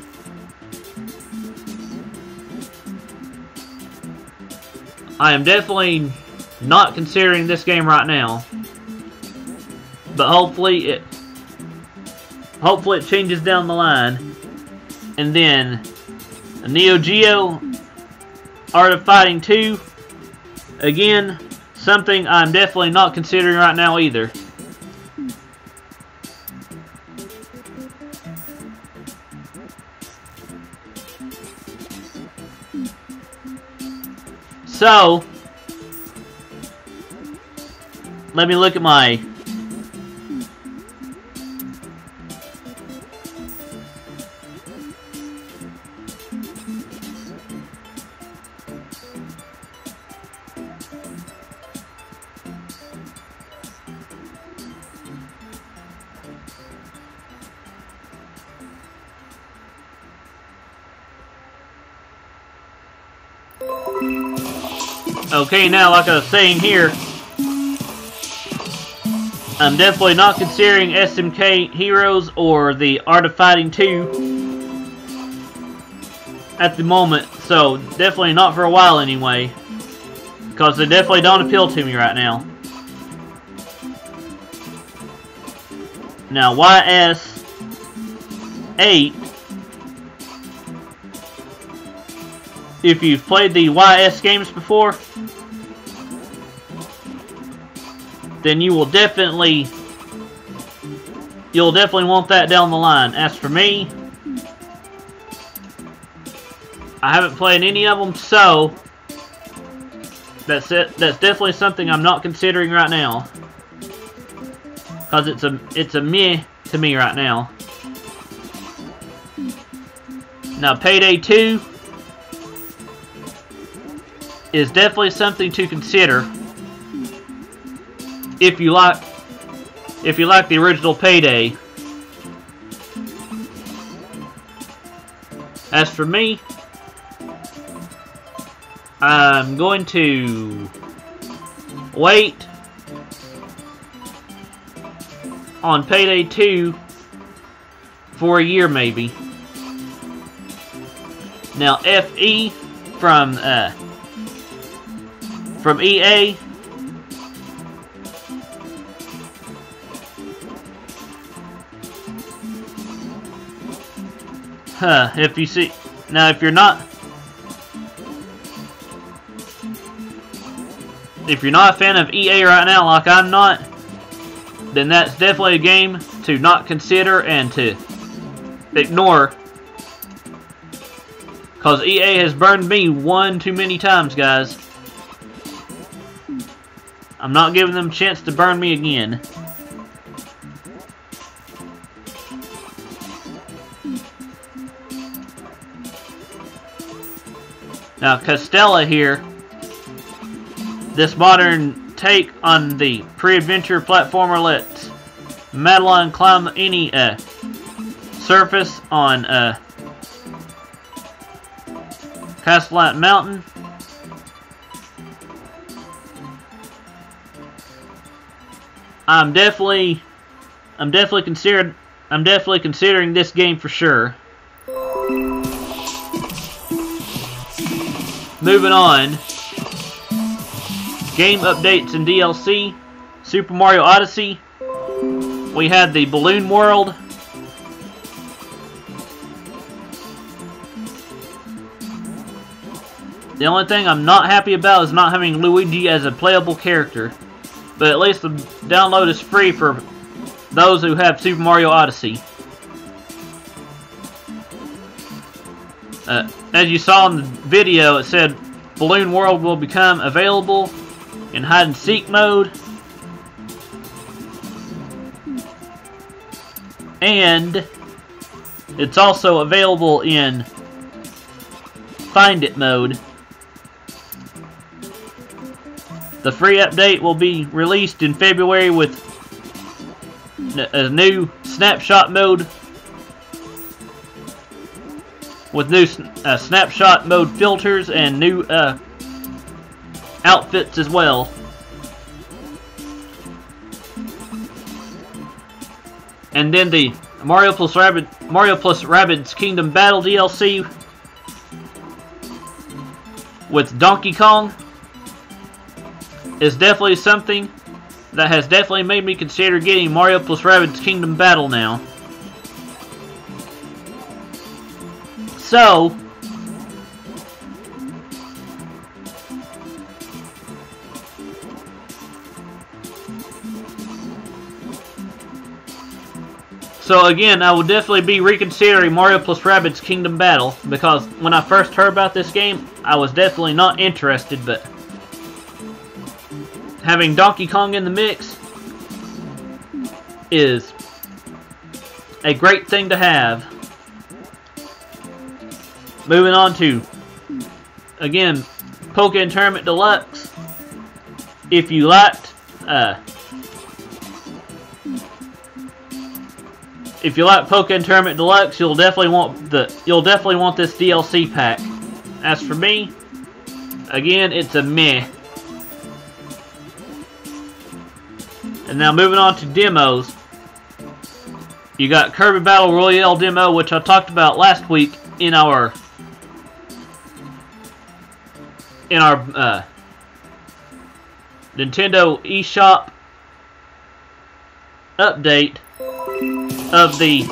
I am definitely not considering this game right now, but hopefully it changes down the line. And then Neo Geo Art of Fighting 2, again, something I'm definitely not considering right now either. So, let me look at my okay, now, like I was saying here, I'm definitely not considering SNK Heroes or the Art of Fighting 2 at the moment, so definitely not for a while anyway, because they definitely don't appeal to me right now. Now, YS8, if you've played the YS games before, then you'll definitely want that down the line. As for me, I haven't played any of them, so that's it. That's definitely something I'm not considering right now, because it's a meh to me right now. Now, Payday 2 is definitely something to consider if you like the original Payday. As for me, I'm going to wait on Payday 2 for a year maybe. Now, FE from EA, if you see, now if you're not a fan of EA right now, like I'm not, then that's definitely a game to not consider and to ignore, because EA has burned me one too many times, guys. I'm not giving them a chance to burn me again. Now, Castella here, this modern take on the pre-adventure platformer lets Madeline climb any surface on Castellat Mountain. I'm definitely considering this game for sure. Moving on, game updates and DLC. Super Mario Odyssey. We had the Balloon World. The only thing I'm not happy about is not having Luigi as a playable character. But at least the download is free for those who have Super Mario Odyssey. As you saw in the video, it said Balloon World will become available in hide and seek mode. And it's also available in Find It mode. The free update will be released in February with a new snapshot mode, with new snapshot mode filters and new outfits as well. And then the Mario plus Rabbids Kingdom Battle DLC with Donkey Kong is definitely something that has definitely made me consider getting Mario plus Rabbids Kingdom Battle now. So, again, I will definitely be reconsidering Mario plus Rabbids Kingdom Battle, because when I first heard about this game, I was definitely not interested, but having Donkey Kong in the mix is a great thing to have. Moving on to, again, Pokken Tournament Deluxe. If you liked Pokken Tournament Deluxe, you'll definitely want this DLC pack. As for me, again, it's a meh. And now moving on to demos. You got Kirby Battle Royale demo, which I talked about last week in our Nintendo eShop update of the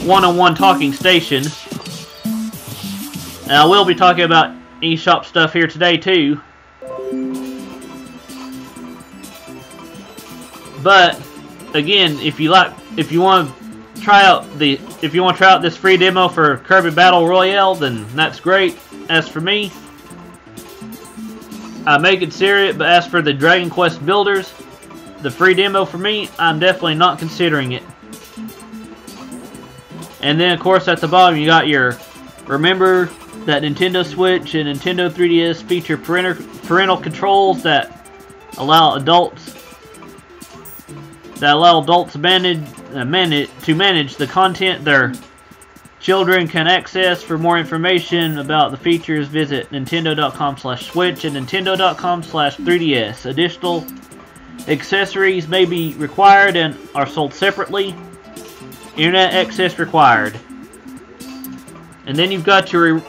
101 Talking Station. And I will be talking about eShop stuff here today too. But again, if you want to try out this free demo for Kirby Battle Royale, then that's great. As for me, I may consider it, but as for the Dragon Quest Builders, the free demo for me, I'm definitely not considering it. And then, of course, at the bottom, you got your, remember that Nintendo Switch and Nintendo 3DS feature parental controls that allow adults to manage the content their children can access. For more information about the features, visit nintendo.com/switch and nintendo.com/3ds. Additional accessories may be required and are sold separately. Internet access required. And then you've got your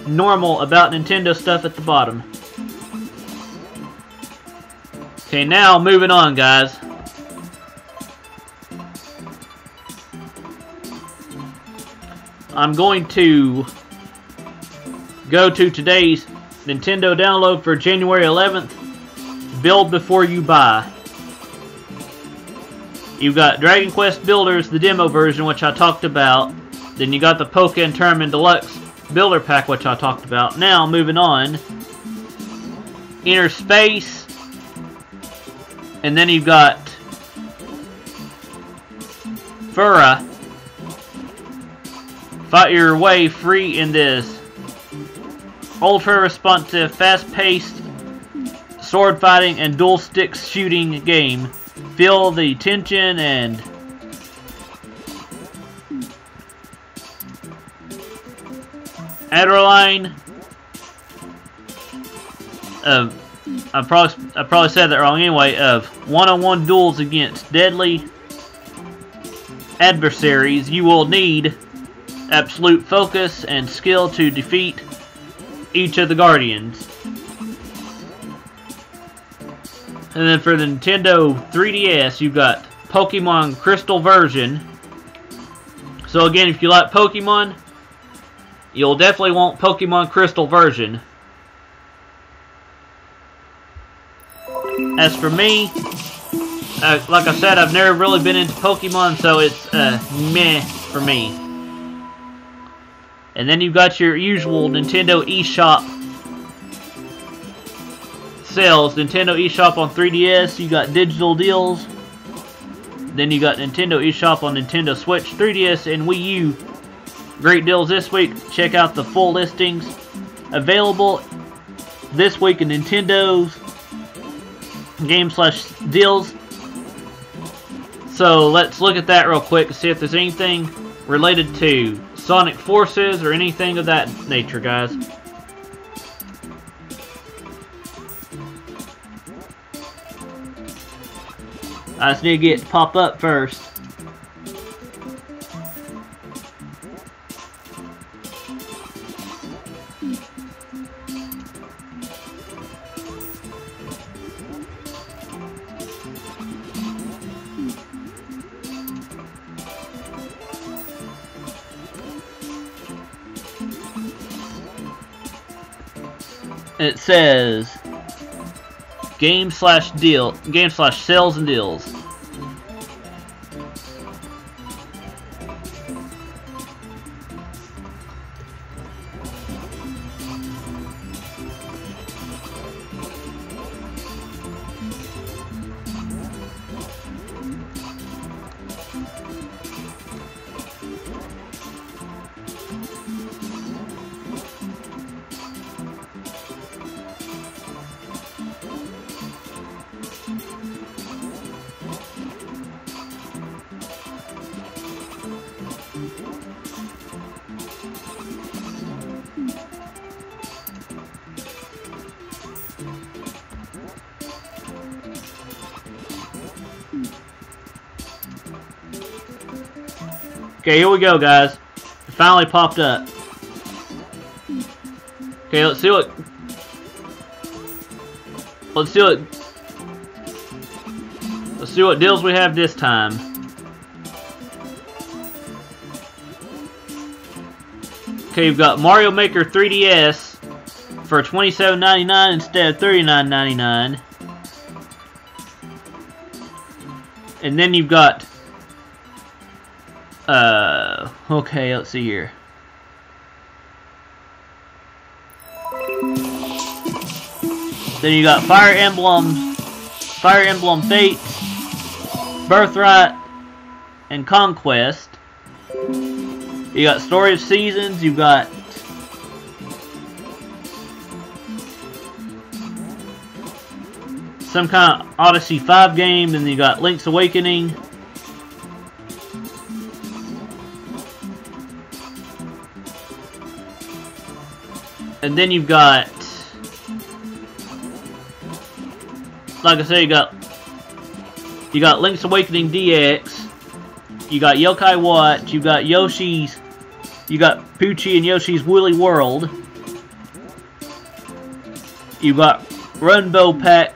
normal About Nintendo stuff at the bottom. Okay, now moving on, guys. I'm going to go to today's Nintendo download for January 11th. Build before you buy. You've got Dragon Quest Builders, the demo version, which I talked about. Then you got the Pokken Tournament Deluxe Builder Pack, which I talked about. Now, moving on. Inner Space. And then you've got Fura. Fight your way free in this ultra-responsive, fast-paced sword fighting and dual stick shooting game. Feel the tension and adrenaline. I probably said that wrong anyway. Of one-on-one duels against deadly adversaries. You will need absolute focus and skill to defeat each of the Guardians. And then for the Nintendo 3DS, you've got Pokemon Crystal version. So again, if you like Pokemon, you'll definitely want Pokemon Crystal version. As for me, like I said, I've never really been into Pokemon, so it's meh for me. And then you've got your usual Nintendo eShop sales. Nintendo eShop on 3DS, you got digital deals. Then you got Nintendo eShop on Nintendo Switch, 3DS, and Wii U. Great deals this week. Check out the full listings available this week in Nintendo's game/deals. So let's look at that real quick and see if there's anything related to Sonic Forces or anything of that nature, guys. I just need to get it to pop up first. It says game/sales and deals. Okay, here we go, guys. It finally popped up. Okay, let's see what deals we have this time. Okay, you've got Mario Maker 3DS for $27.99 instead of $39.99. And then you've got okay, let's see here. Then you got Fire Emblem Fates, Birthright, and Conquest. You got Story of Seasons, you've got some kind of Odyssey 5 game, and you got Link's Awakening. And then you've got, like I said, you got Link's Awakening DX, you got Yokai Watch, you got Poochie and Yoshi's Woolly World, you got Runbow Pack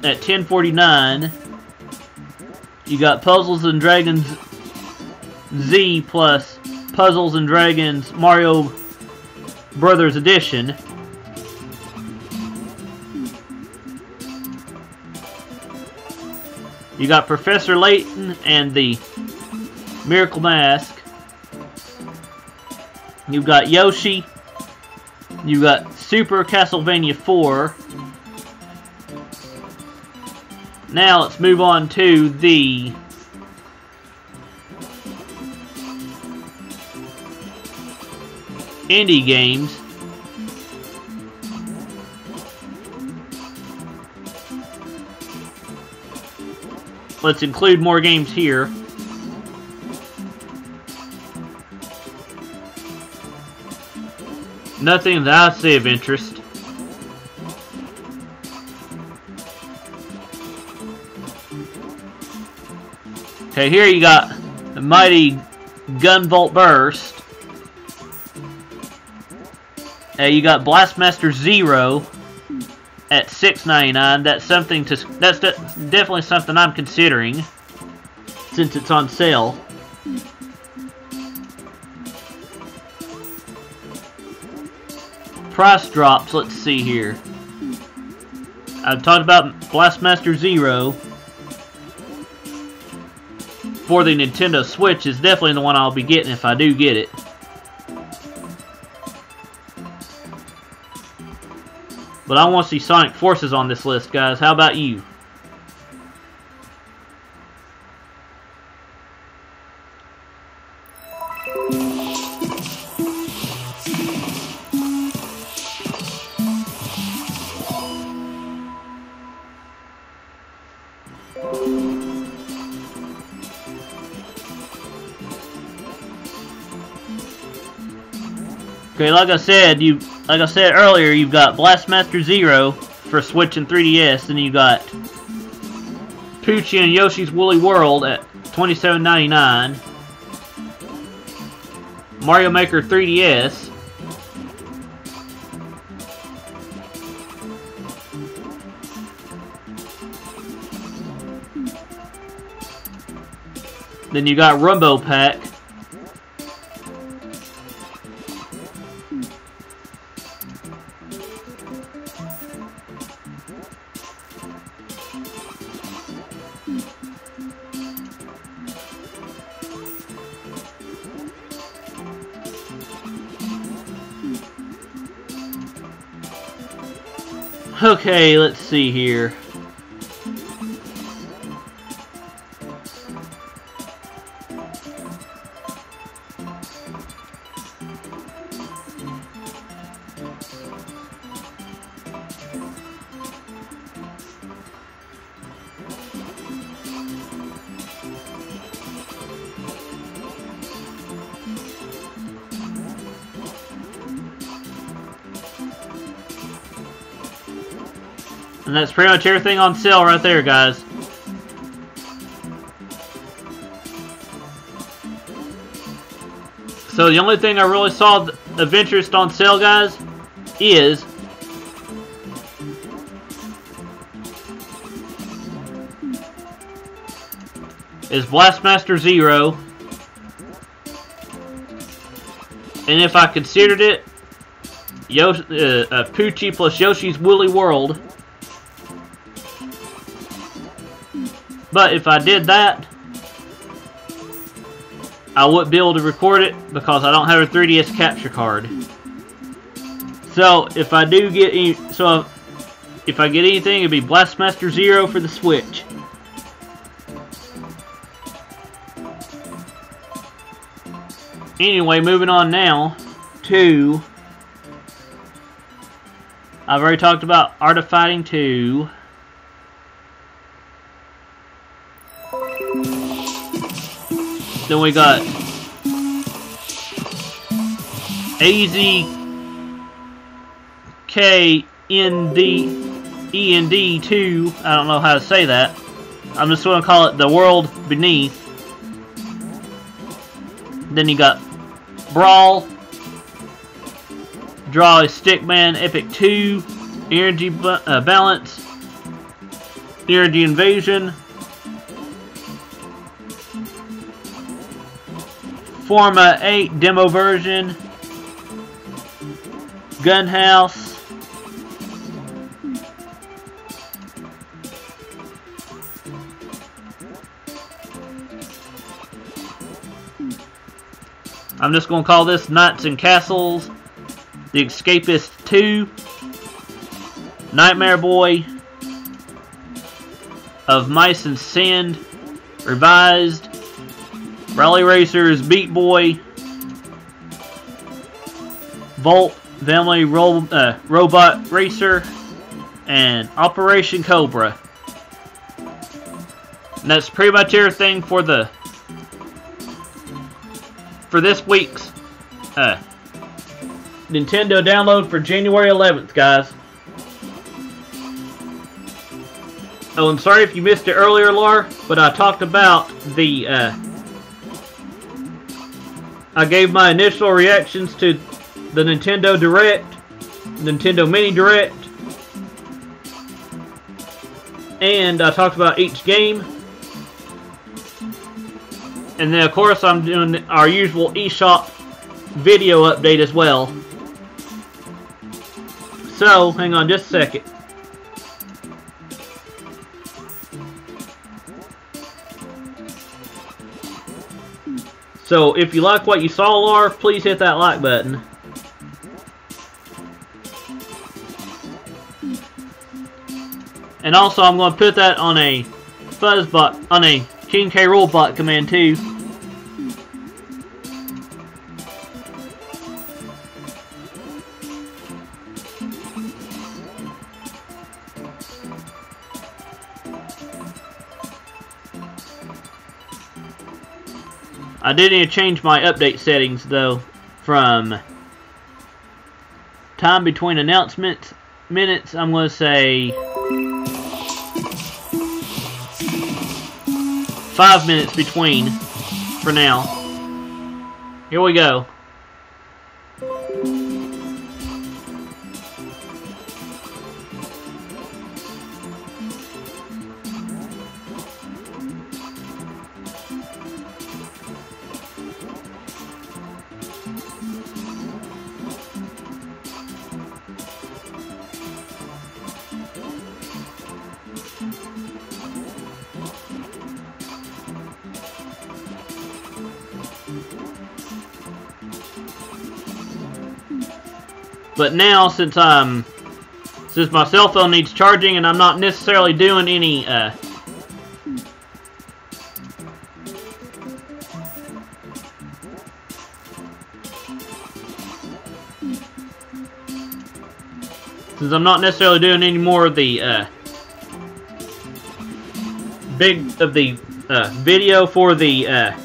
at $10.49, you got Puzzles and Dragons Z plus Puzzles and Dragons Mario Brothers Edition. You got Professor Layton and the Miracle Mask. You've got Yoshi. You've got Super Castlevania 4. Now let's move on to the indie games. Let's include more games here. Nothing that I see of interest. Okay, here you got the mighty Gunvolt Burst. You got Blastmaster Zero at $6.99. That's definitely something I'm considering since it's on sale. price drops, let's see here. I've talked about Blastmaster Zero for the Nintendo Switch is definitely the one I'll be getting if I do get it. But I want to see Sonic Forces on this list, guys. How about you? Okay, like I said earlier, you've got Blastmaster Zero for Switch and 3DS, and you got Poochie and Yoshi's Woolly World at $27.99. Mario Maker 3DS. Then you got Rumbo Pack. Okay, let's see here. And that's pretty much everything on sale right there, guys. So the only thing I really saw of interest on sale, guys, is Blastmaster Zero. And if I considered it, Poochie plus Yoshi's Woolly World. But if I did that, I wouldn't be able to record it because I don't have a 3DS capture card. So if I do get any, if I get anything, it'd be Blastmaster Zero for the Switch. Anyway, moving on now to, I've already talked about Art of Fighting 2. Then we got EZLOTN2. I don't know how to say that. I'm just going to call it The World Beneath. Then you got Brawl, Draw a Stickman Epic 2, Energy Balance, Energy Invasion, Forma 8 demo version, Gunhouse, I'm just going to call this Knights and Castles, The Escapist 2, Nightmare Boy, Of Mice and Sand, Revised, Rally Racers, Beat Boy, Volt, Family Robot Racer, and Operation Cobra. And that's pretty much everything for this week's Nintendo download for January 11th, guys. Oh, I'm sorry if you missed it earlier, Laura, but I talked about the I gave my initial reactions to the Nintendo Direct, Nintendo Mini Direct, and I talked about each game. And then, of course, I'm doing our usual eShop video update as well. So, hang on just a second. So, if you like what you saw, Laura, please hit that like button. And also, I'm going to put that on a fuzzbot, on a King K. Rool bot command too. I did need to change my update settings though, from time between announcements minutes. I'm going to say 5 minutes between for now. Here we go. But now, since my cell phone needs charging and I'm not necessarily doing any more of the video for the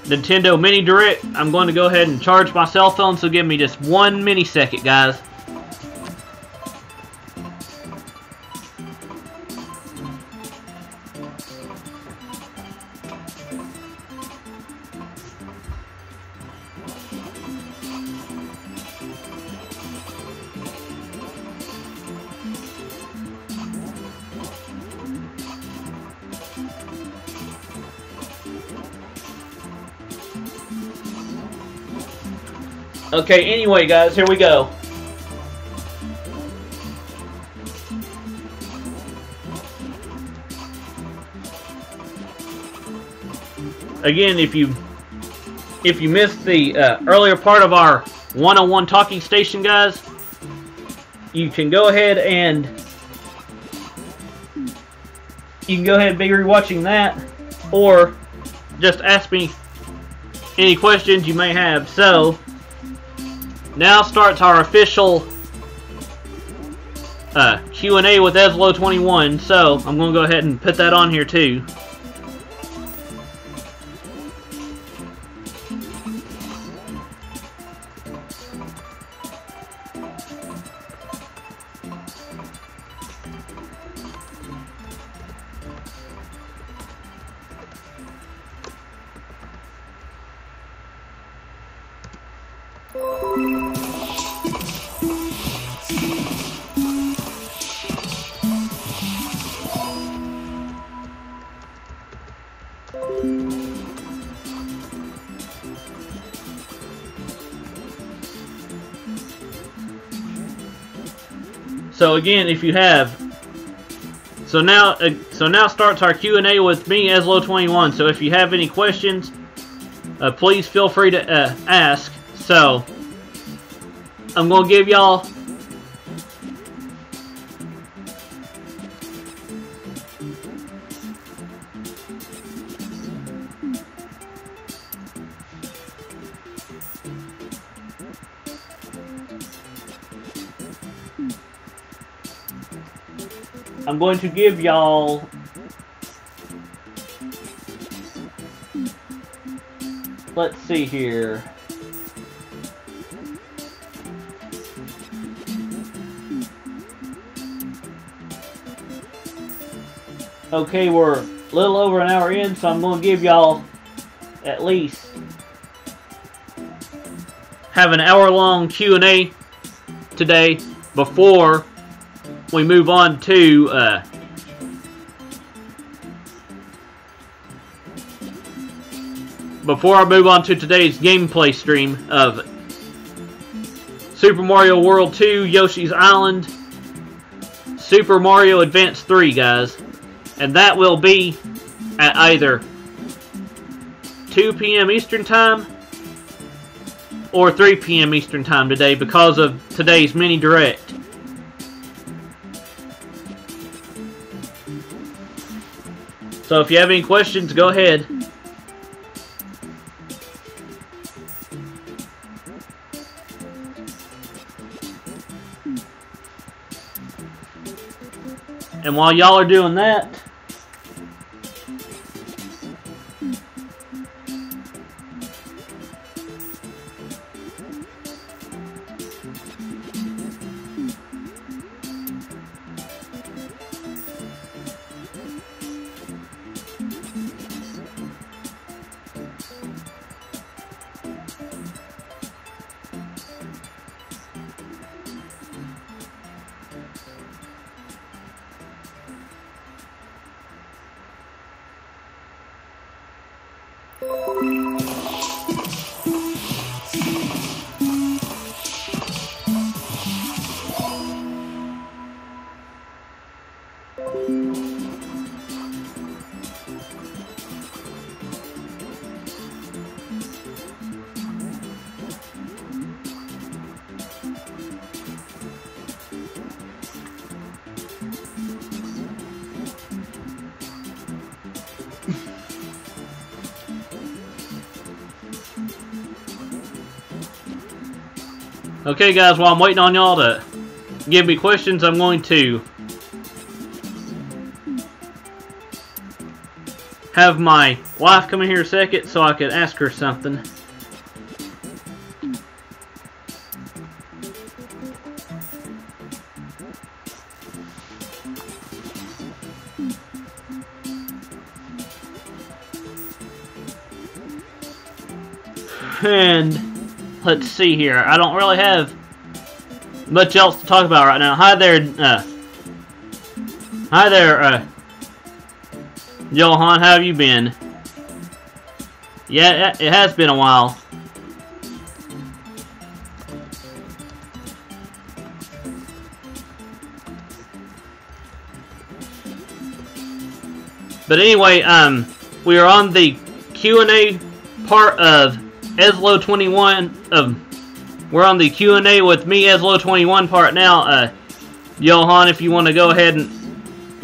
Nintendo Mini Direct, I'm going to go ahead and charge my cell phone, so give me just 1 millisecond, guys. Okay, anyway, guys, here we go. Again, if you missed the earlier part of our 101 talking station, guys, you can go ahead and be rewatching that, or just ask me any questions you may have. So now starts our official Q&A with EZLO21, so I'm going to go ahead and put that on here too. So again, if you have, so now starts our Q&A with me, EZLO21. So if you have any questions, please feel free to ask. So I'm gonna give y'all let's see here. Okay, we're a little over an hour in, so I'm going to give y'all at least have an hour-long Q&A today before we move on to today's gameplay stream of Super Mario World 2, Yoshi's Island, Super Mario Advance 3, guys. And that will be at either 2 p.m. Eastern Time or 3 p.m. Eastern Time today because of today's mini direct. So if you have any questions, go ahead. And while y'all are doing that, okay, guys, while I'm waiting on y'all to give me questions, I'm going to have my wife come in here a second so I can ask her something. And let's see here. I don't really have much else to talk about right now. Hi there, Johan. How have you been? Yeah, it has been a while. But anyway, we are on the Q&A part of EZLO21. We're on the Q&A with me, EZLO21 part now. Johan, if you want to go ahead and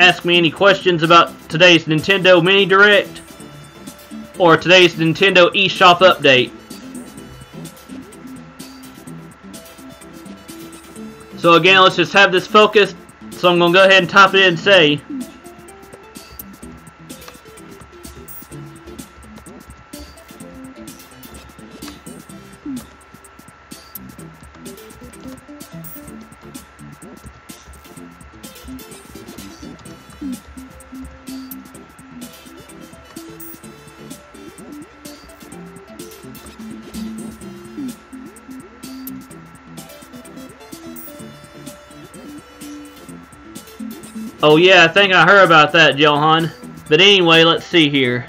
ask me any questions about today's Nintendo Mini Direct or today's Nintendo eShop update. So again, let's just have this focused. So I'm going to go ahead and type it in and say, oh yeah, I think I heard about that, Johan. But anyway, let's see here.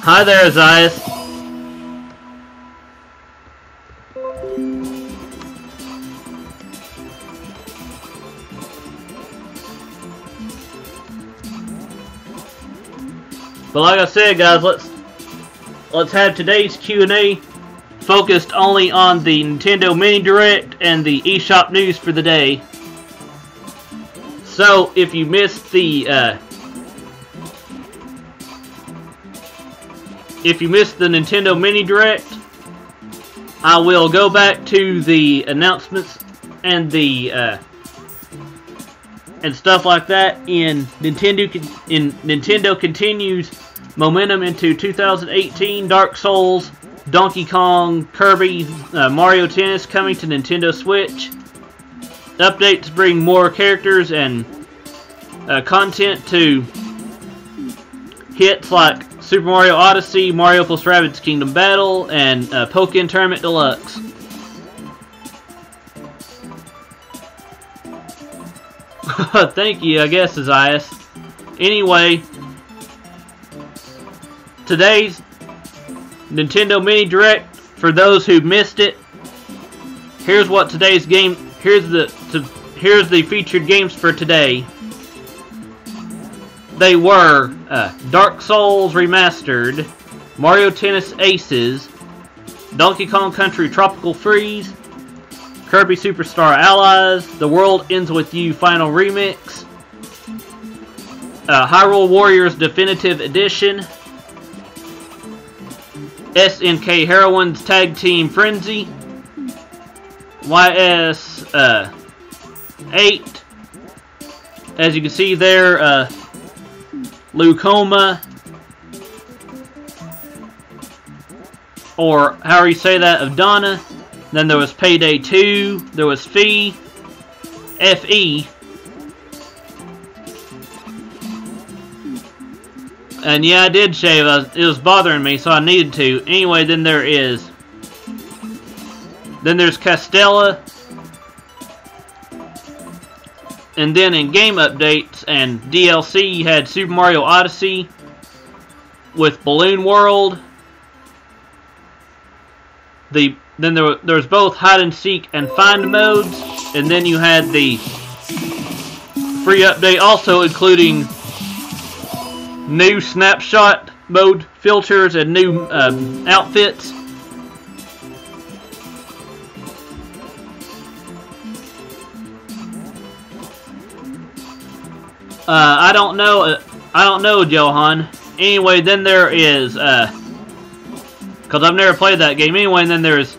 Hi there, Zias. But like I said, guys, let's have today's Q&A focused only on the Nintendo Mini Direct and the eShop news for the day. So if you missed the Nintendo Mini Direct, I will go back to the announcements and the and stuff like that in Nintendo continues momentum into 2018. Dark Souls, Donkey Kong, Kirby, Mario Tennis coming to Nintendo Switch. Updates bring more characters and content to hits like Super Mario Odyssey, Mario plus Rabbids Kingdom Battle, and Pokken Tournament Deluxe. Thank you, I guess, Isaias. Anyway, today's Nintendo Mini Direct, for those who missed it, here's what today's game, here's the featured games for today. They were Dark Souls Remastered, Mario Tennis Aces, Donkey Kong Country Tropical Freeze, Kirby Superstar Allies, The World Ends With You Final Remix, Hyrule Warriors Definitive Edition, SNK Heroines Tag Team Frenzy, YS 8, as you can see there, Lucoma, or however you say that, of Donna. Then there was Payday 2, there was FE, and yeah, I did shave, it was bothering me, so I needed to. Anyway, then there's Castella, and then in game updates and DLC, you had Super Mario Odyssey with Balloon World. Then there was both hide and seek and find modes, and then you had the free update also including new snapshot mode filters and new outfits. I don't know, Johan. Anyway, then there is, because I've never played that game. Anyway, and then there's,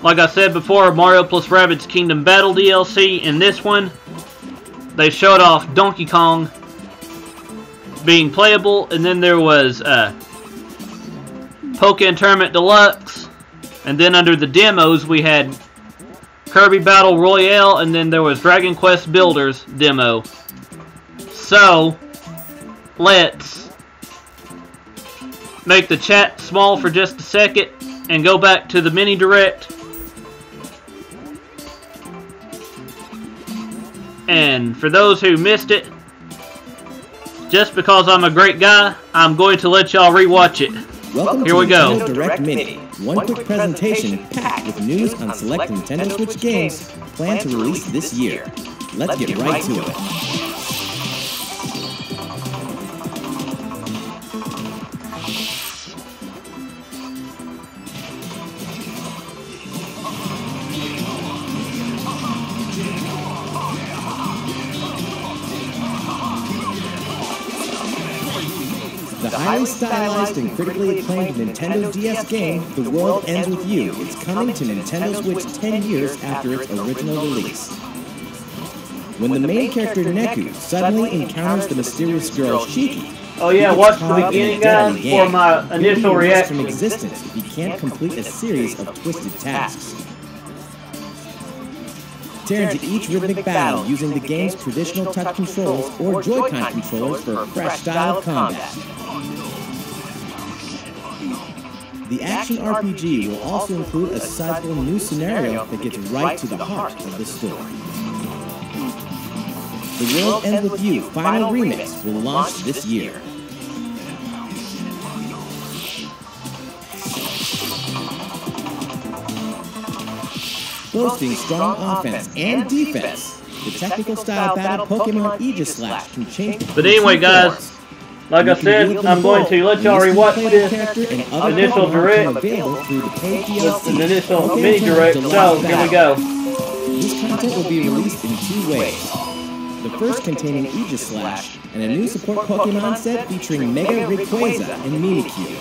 like I said before, Mario plus Rabbids Kingdom Battle DLC. In this one, they showed off Donkey Kong being playable, and then there was Pokken Tournament Deluxe, and then under the demos we had Kirby Battle Royale, and then there was Dragon Quest Builders demo. So, let's make the chat small for just a second and go back to the mini direct. And for those who missed it, just because I'm a great guy, I'm going to let y'all rewatch it. Welcome Here to we go. Nintendo Direct Mini. One quick presentation packed with news on select Nintendo Switch games planned to release this year. Let's get right to it. The highly stylized and critically acclaimed Nintendo DS game, The World Ends With You, is coming to Nintendo Switch 10 years after its original release. When the main character Neku suddenly encounters the mysterious girl Shiki, Oh yeah, watch the beginning, guys, for my initial reaction. From existence if he can't complete a series of twisted tasks. Tear into each rhythmic battle using the game's traditional touch controls or Joy-Con controllers for a fresh style of combat. The action RPG will also include a sizable new scenario that gets right to the heart of the story. The World Ends With You Final Remix will launch this year. Boasting strong offense and defense, the technical style battle Pokemon Aegislash can change. But anyway, guys, like I said, I'm going to let y'all rewatch this initial direct, this initial mini direct, so here we go. This content will be released in two ways. The first containing Aegislash and a new support Pokemon set featuring Mega Rayquaza and Mimikyu.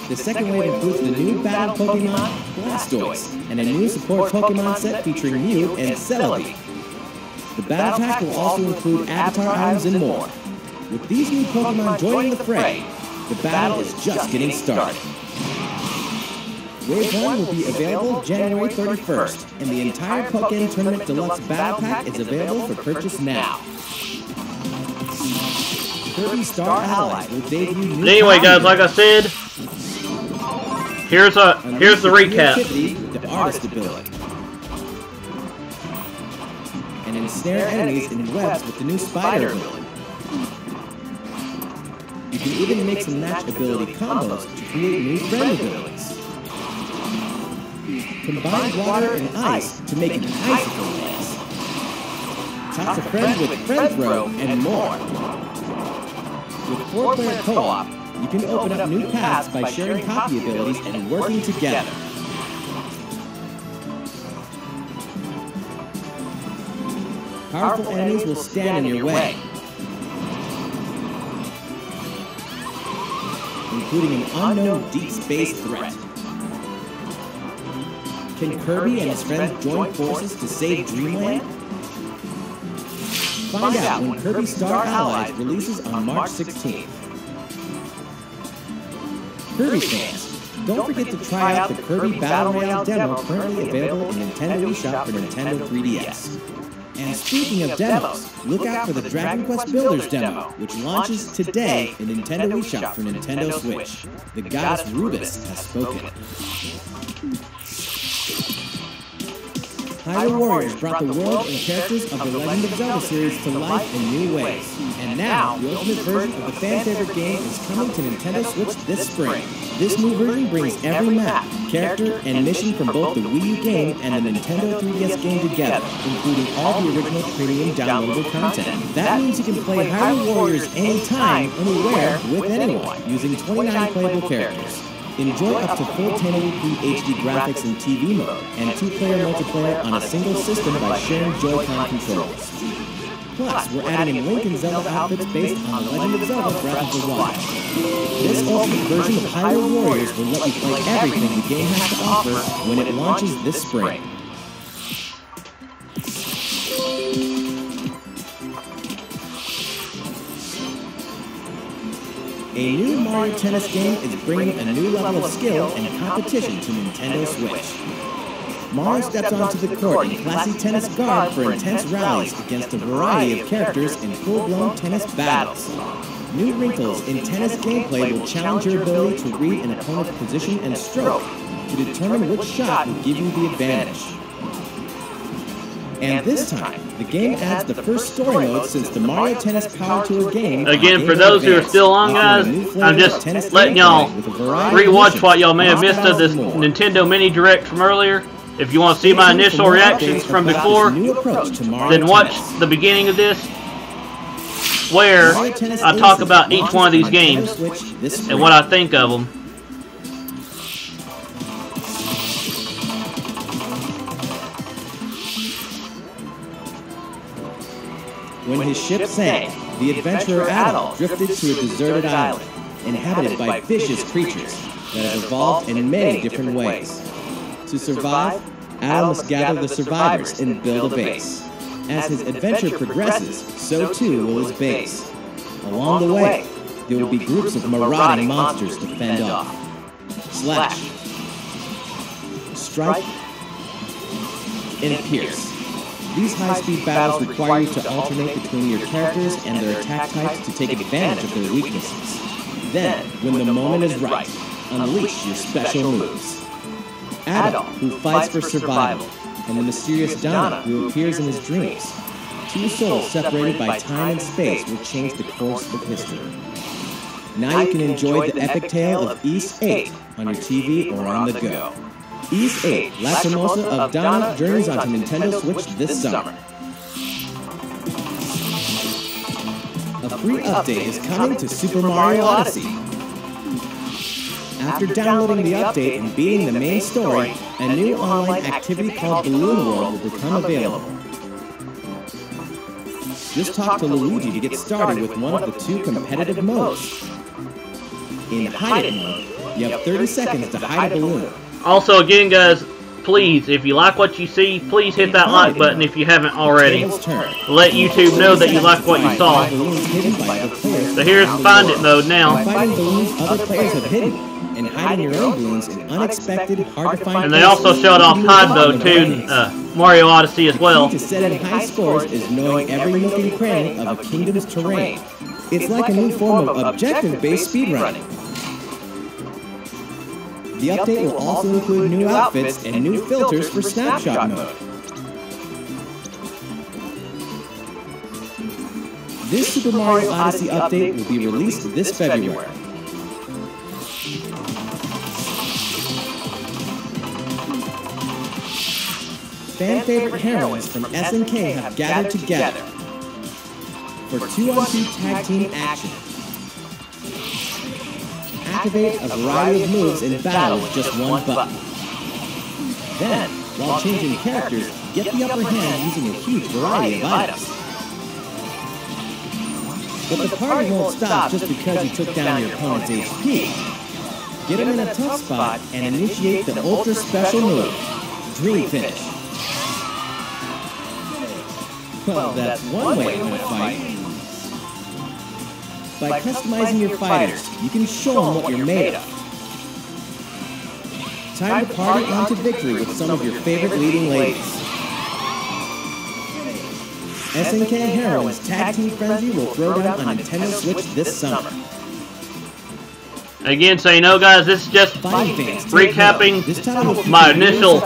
The second wave includes the new battle Pokemon Blastoise and a new support Pokemon set featuring Mew and Celebi. The battle pack will also include avatar items and more. With these new Pokemon joining the fray, the battle is just getting started. Wave 1 will be available January 31st, and the entire Pokken Tournament Deluxe Battle Pack is available for purchase now. Kirby Star Allies will debut new But anyway, guys, like I said, here's the recap. The artist ability. And ensnare enemies in webs with the new spider ability. You can even mix and match ability combos to create new friend abilities. Combine water and ice to make an icicle dance. Toss a friend with friend throw and more. With 4-player co-op, you can open up new paths by sharing copy abilities and working together. Powerful enemies will stand in your way, including an unknown deep space threat. Can Kirby and his friends join forces to save Dreamland? Find out when Kirby Star Allies releases on March 16th. Kirby fans, don't forget to try out the Kirby Battle Royale demo currently available in Nintendo eShop for Nintendo 3DS. And speaking of demos, look out for the Dragon Quest Builders demo, which launches today in Nintendo eShop for Nintendo Switch. The goddess Rubus has spoken. Hyrule Warriors brought the world and characters of the Legend of Zelda series to life in new ways. And now, the ultimate version of the fan-favorite game is coming to Nintendo Switch this spring. This new version brings every map, character, and mission from both the Wii U game and the Nintendo 3DS game together, including all the original premium downloadable content. That means you can play Hyrule Warriors anytime, anywhere, with anyone, using 29 playable characters. Enjoy up to full 1080p HD graphics in TV mode, and 2-player multiplayer on a single system by sharing Joy-Con controllers. Plus, we're adding in Link and Zelda outfits based on The Legend of Zelda Breath of the Wild. This ultimate version of Hyrule Warriors will let you play everything the game has to offer when it launches this spring. A new Mario Tennis game is bringing a new level of skill and competition to Nintendo Switch. Mario steps onto the court in classy tennis garb for intense rallies against a variety of characters in full-blown tennis battles. New wrinkles in tennis gameplay will challenge your ability to read an opponent's position and stroke to determine which shot will give you the advantage. And this time, the game adds the first story mode since the Mario Tennis Power Tour game. Again, for those who are still on, guys, I'm just letting y'all rewatch what y'all may have missed of this Nintendo Mini Direct from earlier. If you want to see my initial reactions from before, then watch the beginning of this, where I talk about each one of these games and what I think of them. When his ship sank, the adventurer Adol drifted to a deserted island, inhabited by vicious creatures that have evolved in many different ways. To survive, Adol must gather the survivors and build a base. As his adventure progresses, so too will his base. Along the way, there will be groups of marauding monsters to fend off. Slash, strike, and pierce. These high-speed battles require you to alternate between your characters and their attack types to take advantage of their weaknesses. Then, when the moment is right, unleash your special moves. Adol, who fights for survival, and the mysterious Donna, who appears in his dreams. Two souls separated by time and space will change the course of history. Now you can enjoy the epic tale of Ys 8 on your TV or on the go. Ys 8, Lacrimosa of Donna journeys onto Nintendo Switch this summer. A free update is coming to Super Mario Odyssey. After downloading the update and beating the main story, a new online activity called Balloon World will become available. Just talk to Luigi to get started with one of the two competitive modes. In Hide It mode, you have 30 seconds to hide a balloon. Also, again, guys, please, if you like what you see, please hit that like button if you haven't already. Let YouTube know that you like what you saw. So here's Find It mode now. Finding balloons other players have hidden, and hiding your own balloons in unexpected, hard-to-find. And they also showed off Hide mode too, Mario Odyssey as well. The key to setting high scores is knowing every nook and cranny of a kingdom's terrain. It's like a new form of objective-based speedrunning. The update will also include new outfits and new filters for snapshot mode. This Super Mario Odyssey update will be released this February. Fan-favorite heroines from SNK have gathered together for 2-on-2 tag team action. Activate a variety of moves in battle with just one button. Then, while changing characters, get the upper hand using a huge variety of items. But the party won't stop just because you took down your opponent's HP. Get him in a tough spot and initiate the ultra special move, Dream Finish. Well, that's one way to win a fight. By customizing your fighters, you can show them what you're made of. Time to party on to victory with some of your favorite leading ladies. SNK Heroines Tag Team Frenzy will throw down on Nintendo Switch this summer. Again, so you know, guys, this is just recapping my initial.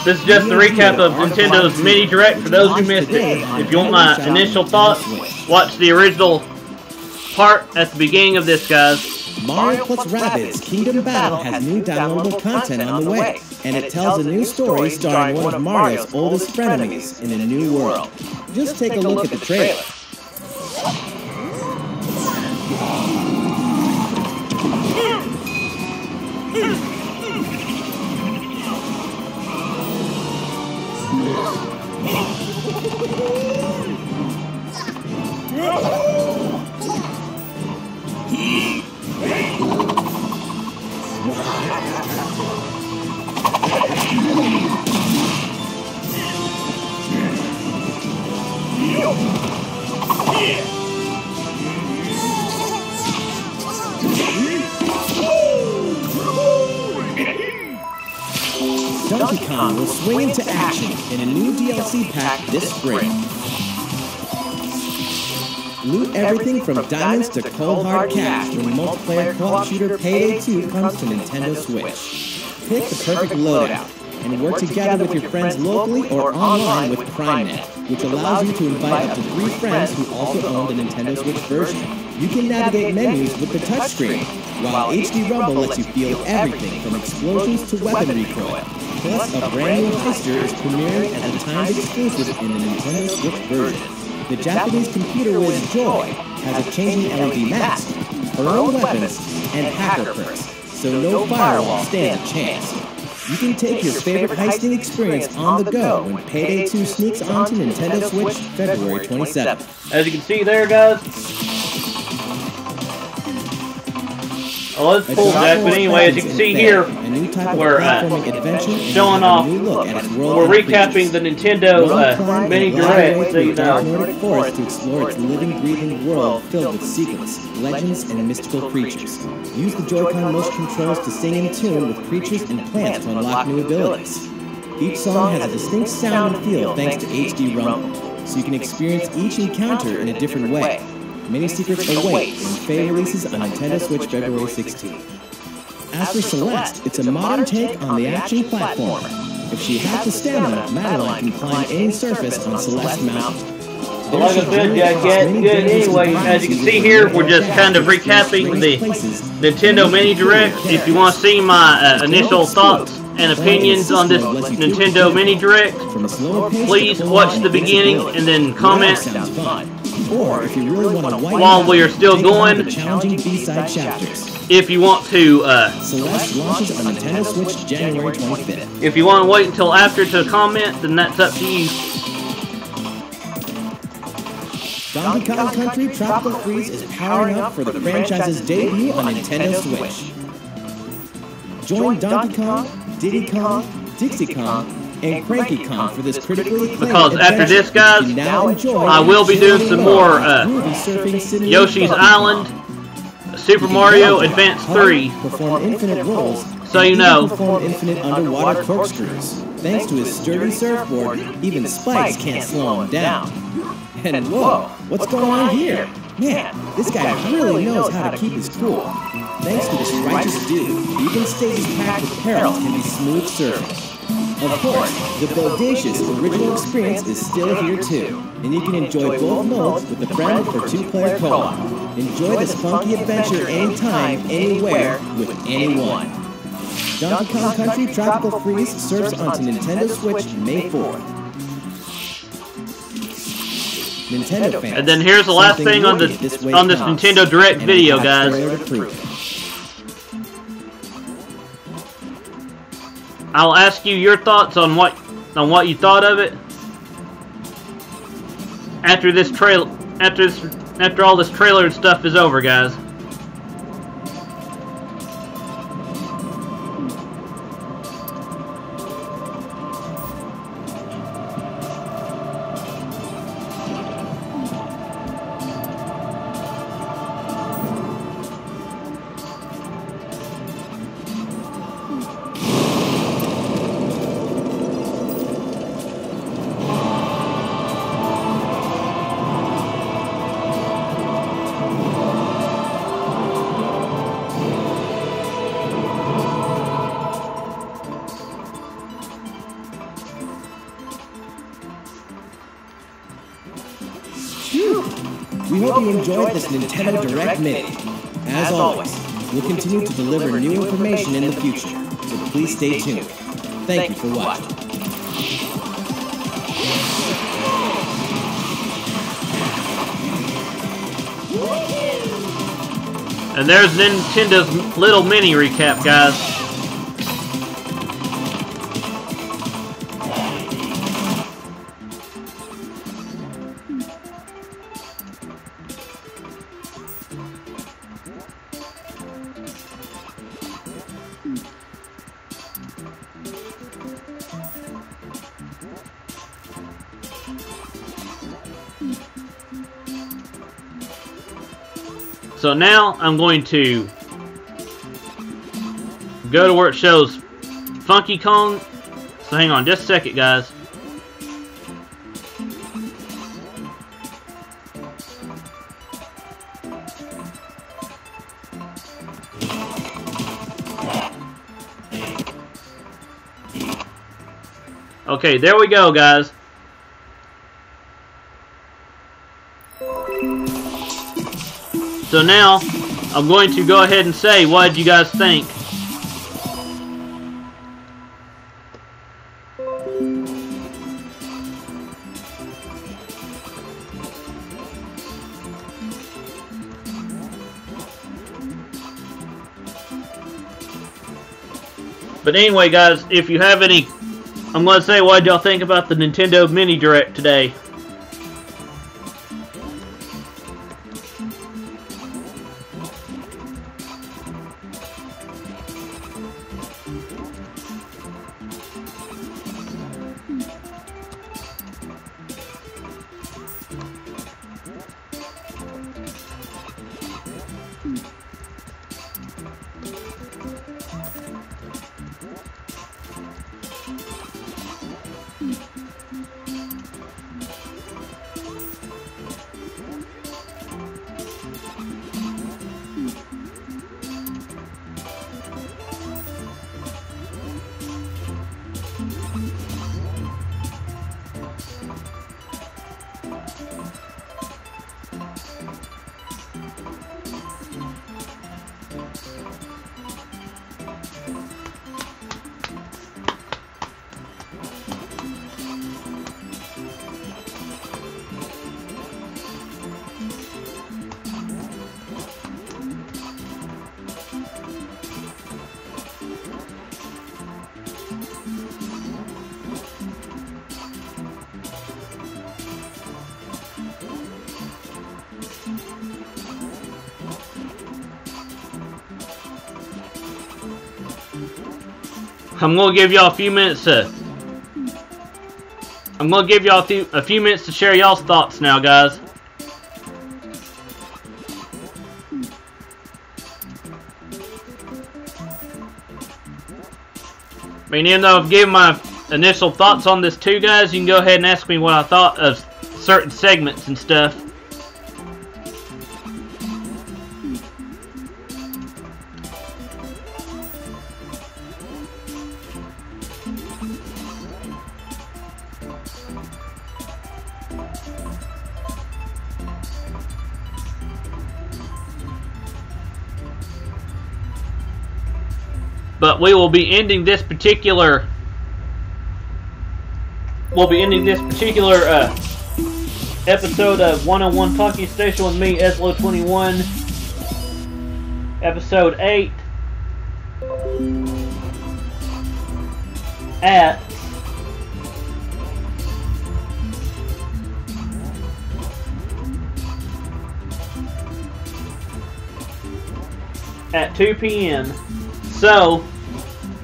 This is just the recap of Nintendo's mini direct for those who missed it. If you want my initial thoughts, watch the original part at the beginning of this, guys. Mario plus Rabbids Kingdom Battle has new downloadable content on the way, and it tells a new story starring one of Mario's oldest frenemies in a new world. Just take a look at the trailer. Donkey Kong will swing into action in a new DLC pack this spring. Loot everything from diamonds to cold hard cash when multiplayer co-op shooter Payday 2 comes to Nintendo Switch. Pick the perfect loadout and work together with your friends locally or online with PrimeNet, which allows you to invite up to 3 friends who also own the Nintendo Switch version. You can navigate menus with the touchscreen, while HD Rumble lets you feel everything from explosions to weapon recoil. Plus, a brand new heister is premiering as a timed exclusive in the Nintendo Switch version. The Japanese computer whiz Joy has a changing LED mask, her own weapons, and hacker perks, so no firewall stands a chance. You can take your favorite heisting experience on the go when Payday 2 sneaks onto Nintendo Switch February 27th. As you can see there, guys. Oh, let's pull that, but anyway, as you can see here, we're showing off, we're recapping the Nintendo mini direct, so you know. Forest to explore its living, breathing world filled with secrets, legends, and mystical creatures. Use the Joy-Con motion controls to sing in tune with creatures and plants to unlock new abilities. Each song has a distinct sound and feel thanks to HD Rumble, so you can experience each encounter in a different way. Many secrets await when Faye releases on Nintendo Switch February 16th. As for Celeste, it's a modern take on the action platformer. If she has the stamina, Madeline can climb any surface on Celeste Mountain. Well, like I said, good anyway, as you can see here, we're just kind of recapping the Nintendo mini direct. If you want to see my initial thoughts and opinions on this Nintendo mini direct, please watch the beginning and then comment. Or if you really want to while we are still going, challenging B-side chapters. If you want to Celeste launches on Nintendo Switch January 25th. If you want to wait until after to comment, then that's up to you. Donkey Kong Country Tropical Freeze is powering up for the franchise's debut on Nintendo Switch. Join Donkey Kong, Diddy Kong, Dixie Kong, and Cranky Kong for this critically acclaimed because after this, guys, I will be doing some more Yoshi's Island, Super Mario Advance 3. Perform infinite rolls, so you know. Perform infinite underwater corkscrews. Thanks to his sturdy surfboard, even spikes can't slow him down. And whoa, what's going on here? Man, this guy really knows how to keep his cool. Thanks to this righteous dude, even stages packed with perils can be smooth sailing. Of course, the bodacious original experience is still here too, and you can enjoy both modes with a friend or two-player co-op. Enjoy this funky adventure anytime, anywhere, with anyone. Donkey Kong Country Tropical Freeze serves onto Nintendo Switch May 4th. Nintendo fans, and then here's the last thing on this Nintendo Direct video, guys. I'll ask you your thoughts on what you thought of it after this after all this trailer and stuff is over, guys. We hope you enjoyed this Nintendo Direct Mini. As always, we'll continue to deliver new information in the future, so please stay tuned. Thank you for watching. And there's Nintendo's little mini recap, guys. So now I'm going to go to where it shows Funky Kong. So hang on just a second, guys. Okay, there we go, guys. So now, I'm going to go ahead and say, what did you guys think? But anyway, guys, if you have any, I'm going to say, what did y'all think about the Nintendo Mini Direct today? I'm gonna give y'all a few minutes to. I'm gonna give y'all a few minutes to share y'all's thoughts now, guys. I mean, even though I've given my initial thoughts on this too, guys, you can go ahead and ask me what I thought of certain segments and stuff. But we will be ending this particular. Episode of 101 Talking Station with me, EZLO21. Episode 8 at 2 p.m. So,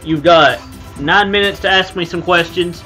you've got 9 minutes to ask me some questions.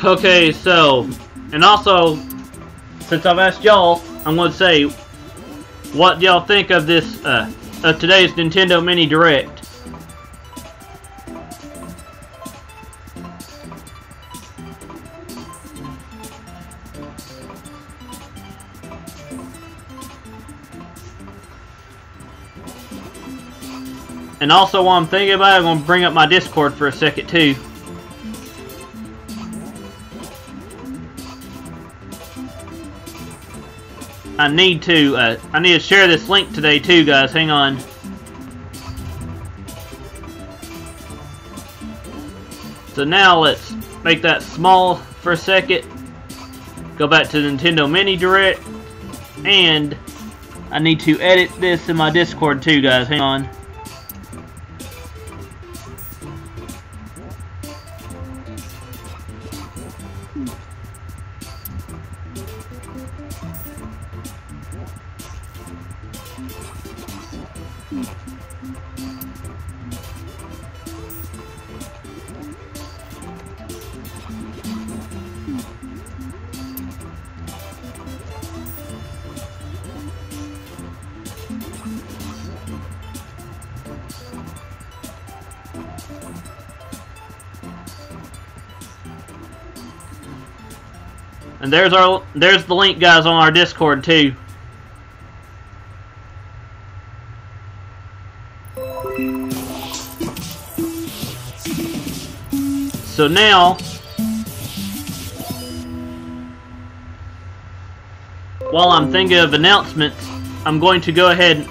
Okay, so, and also, since I've asked y'all, I'm going to say, what do y'all think of this, of today's Nintendo Mini Direct? And also, while I'm thinking about it, I'm going to bring up my Discord for a second, too. I need to share this link today too, guys. Hang on. So now let's make that small for a second. Go back to the Nintendo Mini Direct, and I need to edit this in my Discord too, guys. Hang on. And there's the link, guys, on our Discord too. So now, while I'm thinking of announcements, I'm going to go ahead and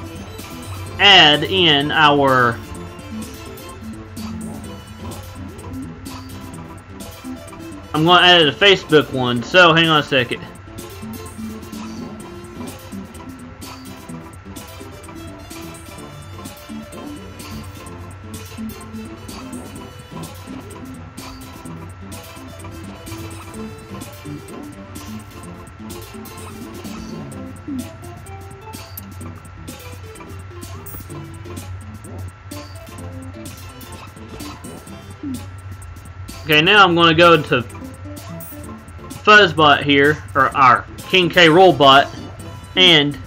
add in our I'm going to add a Facebook one, so hang on a second. Okay, now I'm going to go to Fuzzbot here, or our King K Roll bot, and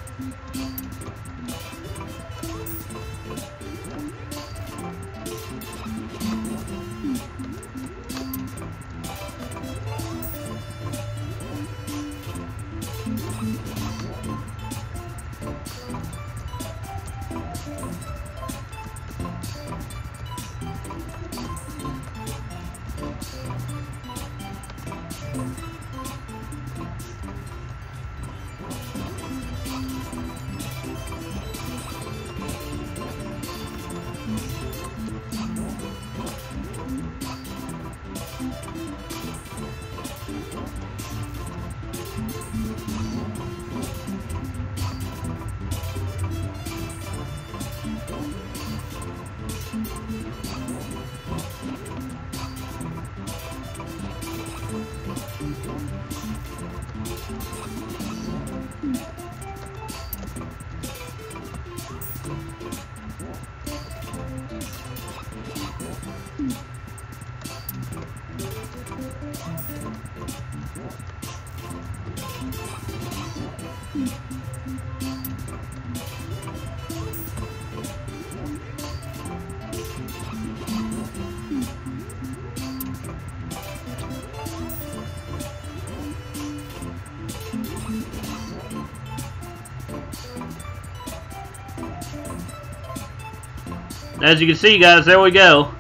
as you can see, guys, there we go.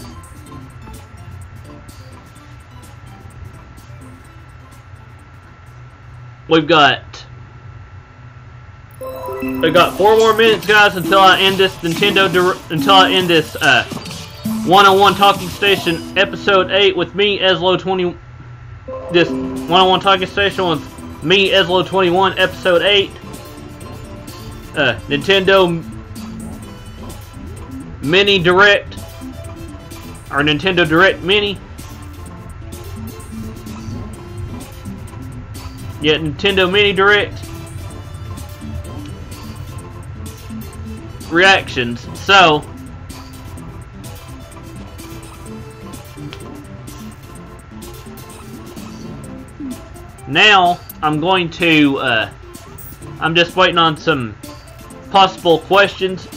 We've got 4 more minutes, guys, until I end this until I end this 101 Talking Station episode 8 with me, EZLO21. This 101 Talking Station with me, EZLO21, episode 8. Nintendo Mini Direct, or Nintendo Direct Mini. Yeah, Nintendo Mini Direct reactions. So now I'm going to I'm just waiting on some possible questions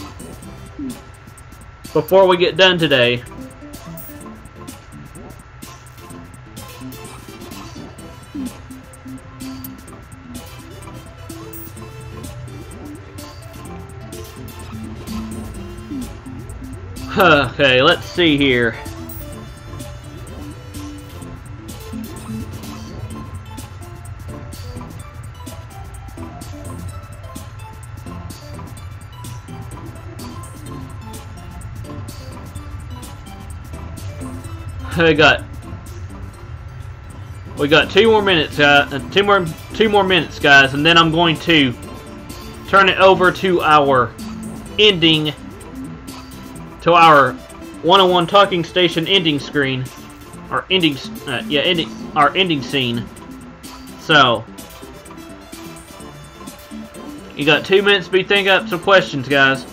before we get done today. Okay, let's see here. We got 2 more minutes, two more minutes, guys, and then I'm going to turn it over to our ending. To our 101 Talking Station ending screen, our ending scene. So you got 2 minutes to be thinking up some questions, guys.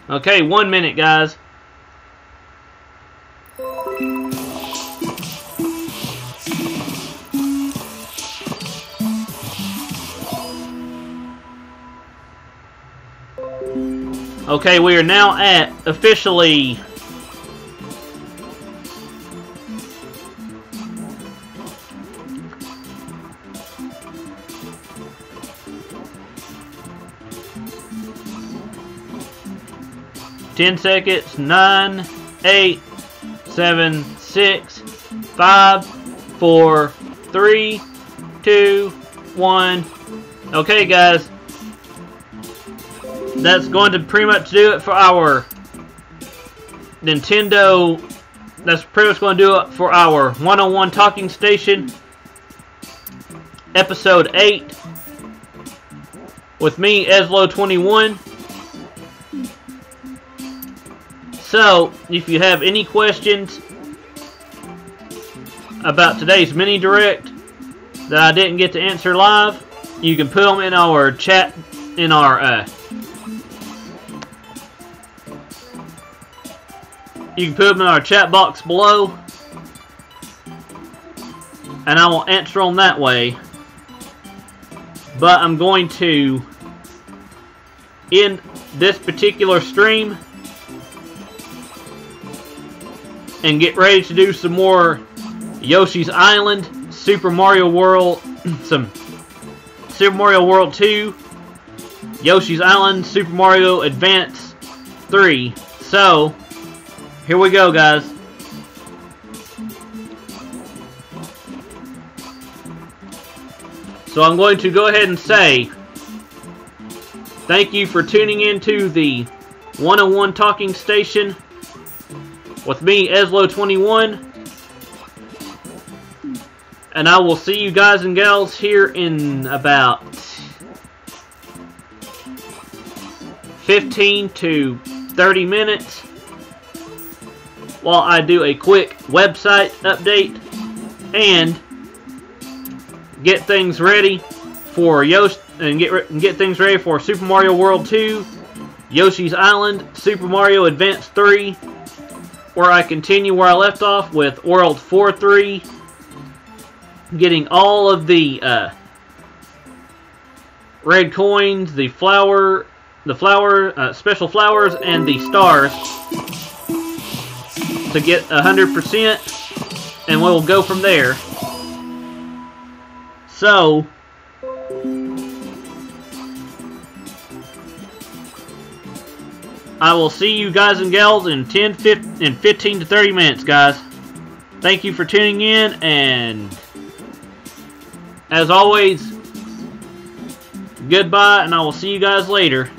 Okay, 1 minute, guys. Okay, we are now at officially 10 seconds. 9, 8, 7, 6, 5, 4, 3, 2, 1. Okay, guys. That's going to pretty much do it for our Nintendo. That's pretty much going to do it for our 101 Talking Station episode 8 with me, EZLO21. So, if you have any questions about today's mini direct that I didn't get to answer live, you can put them in our chat, in our you can put them in our chat box below, and I will answer them that way. But I'm going to end this particular stream and get ready to do some more Yoshi's Island, Super Mario World, some Super Mario World 2, Yoshi's Island, Super Mario Advance 3. So, here we go, guys. So I'm going to go ahead and say thank you for tuning in to the 101 Talking Station with me, EZLO21. And I will see you guys and gals here in about 15 to 30 minutes while I do a quick website update and get things ready for Yoshi and get things ready for Super Mario World 2, Yoshi's Island, Super Mario Advance 3, where I continue where I left off with World 4-3, getting all of the red coins, the special flowers, and the stars to get 100%, and we'll go from there. So, I will see you guys and gals in 15 to 30 minutes, guys. Thank you for tuning in, and as always, goodbye, and I will see you guys later.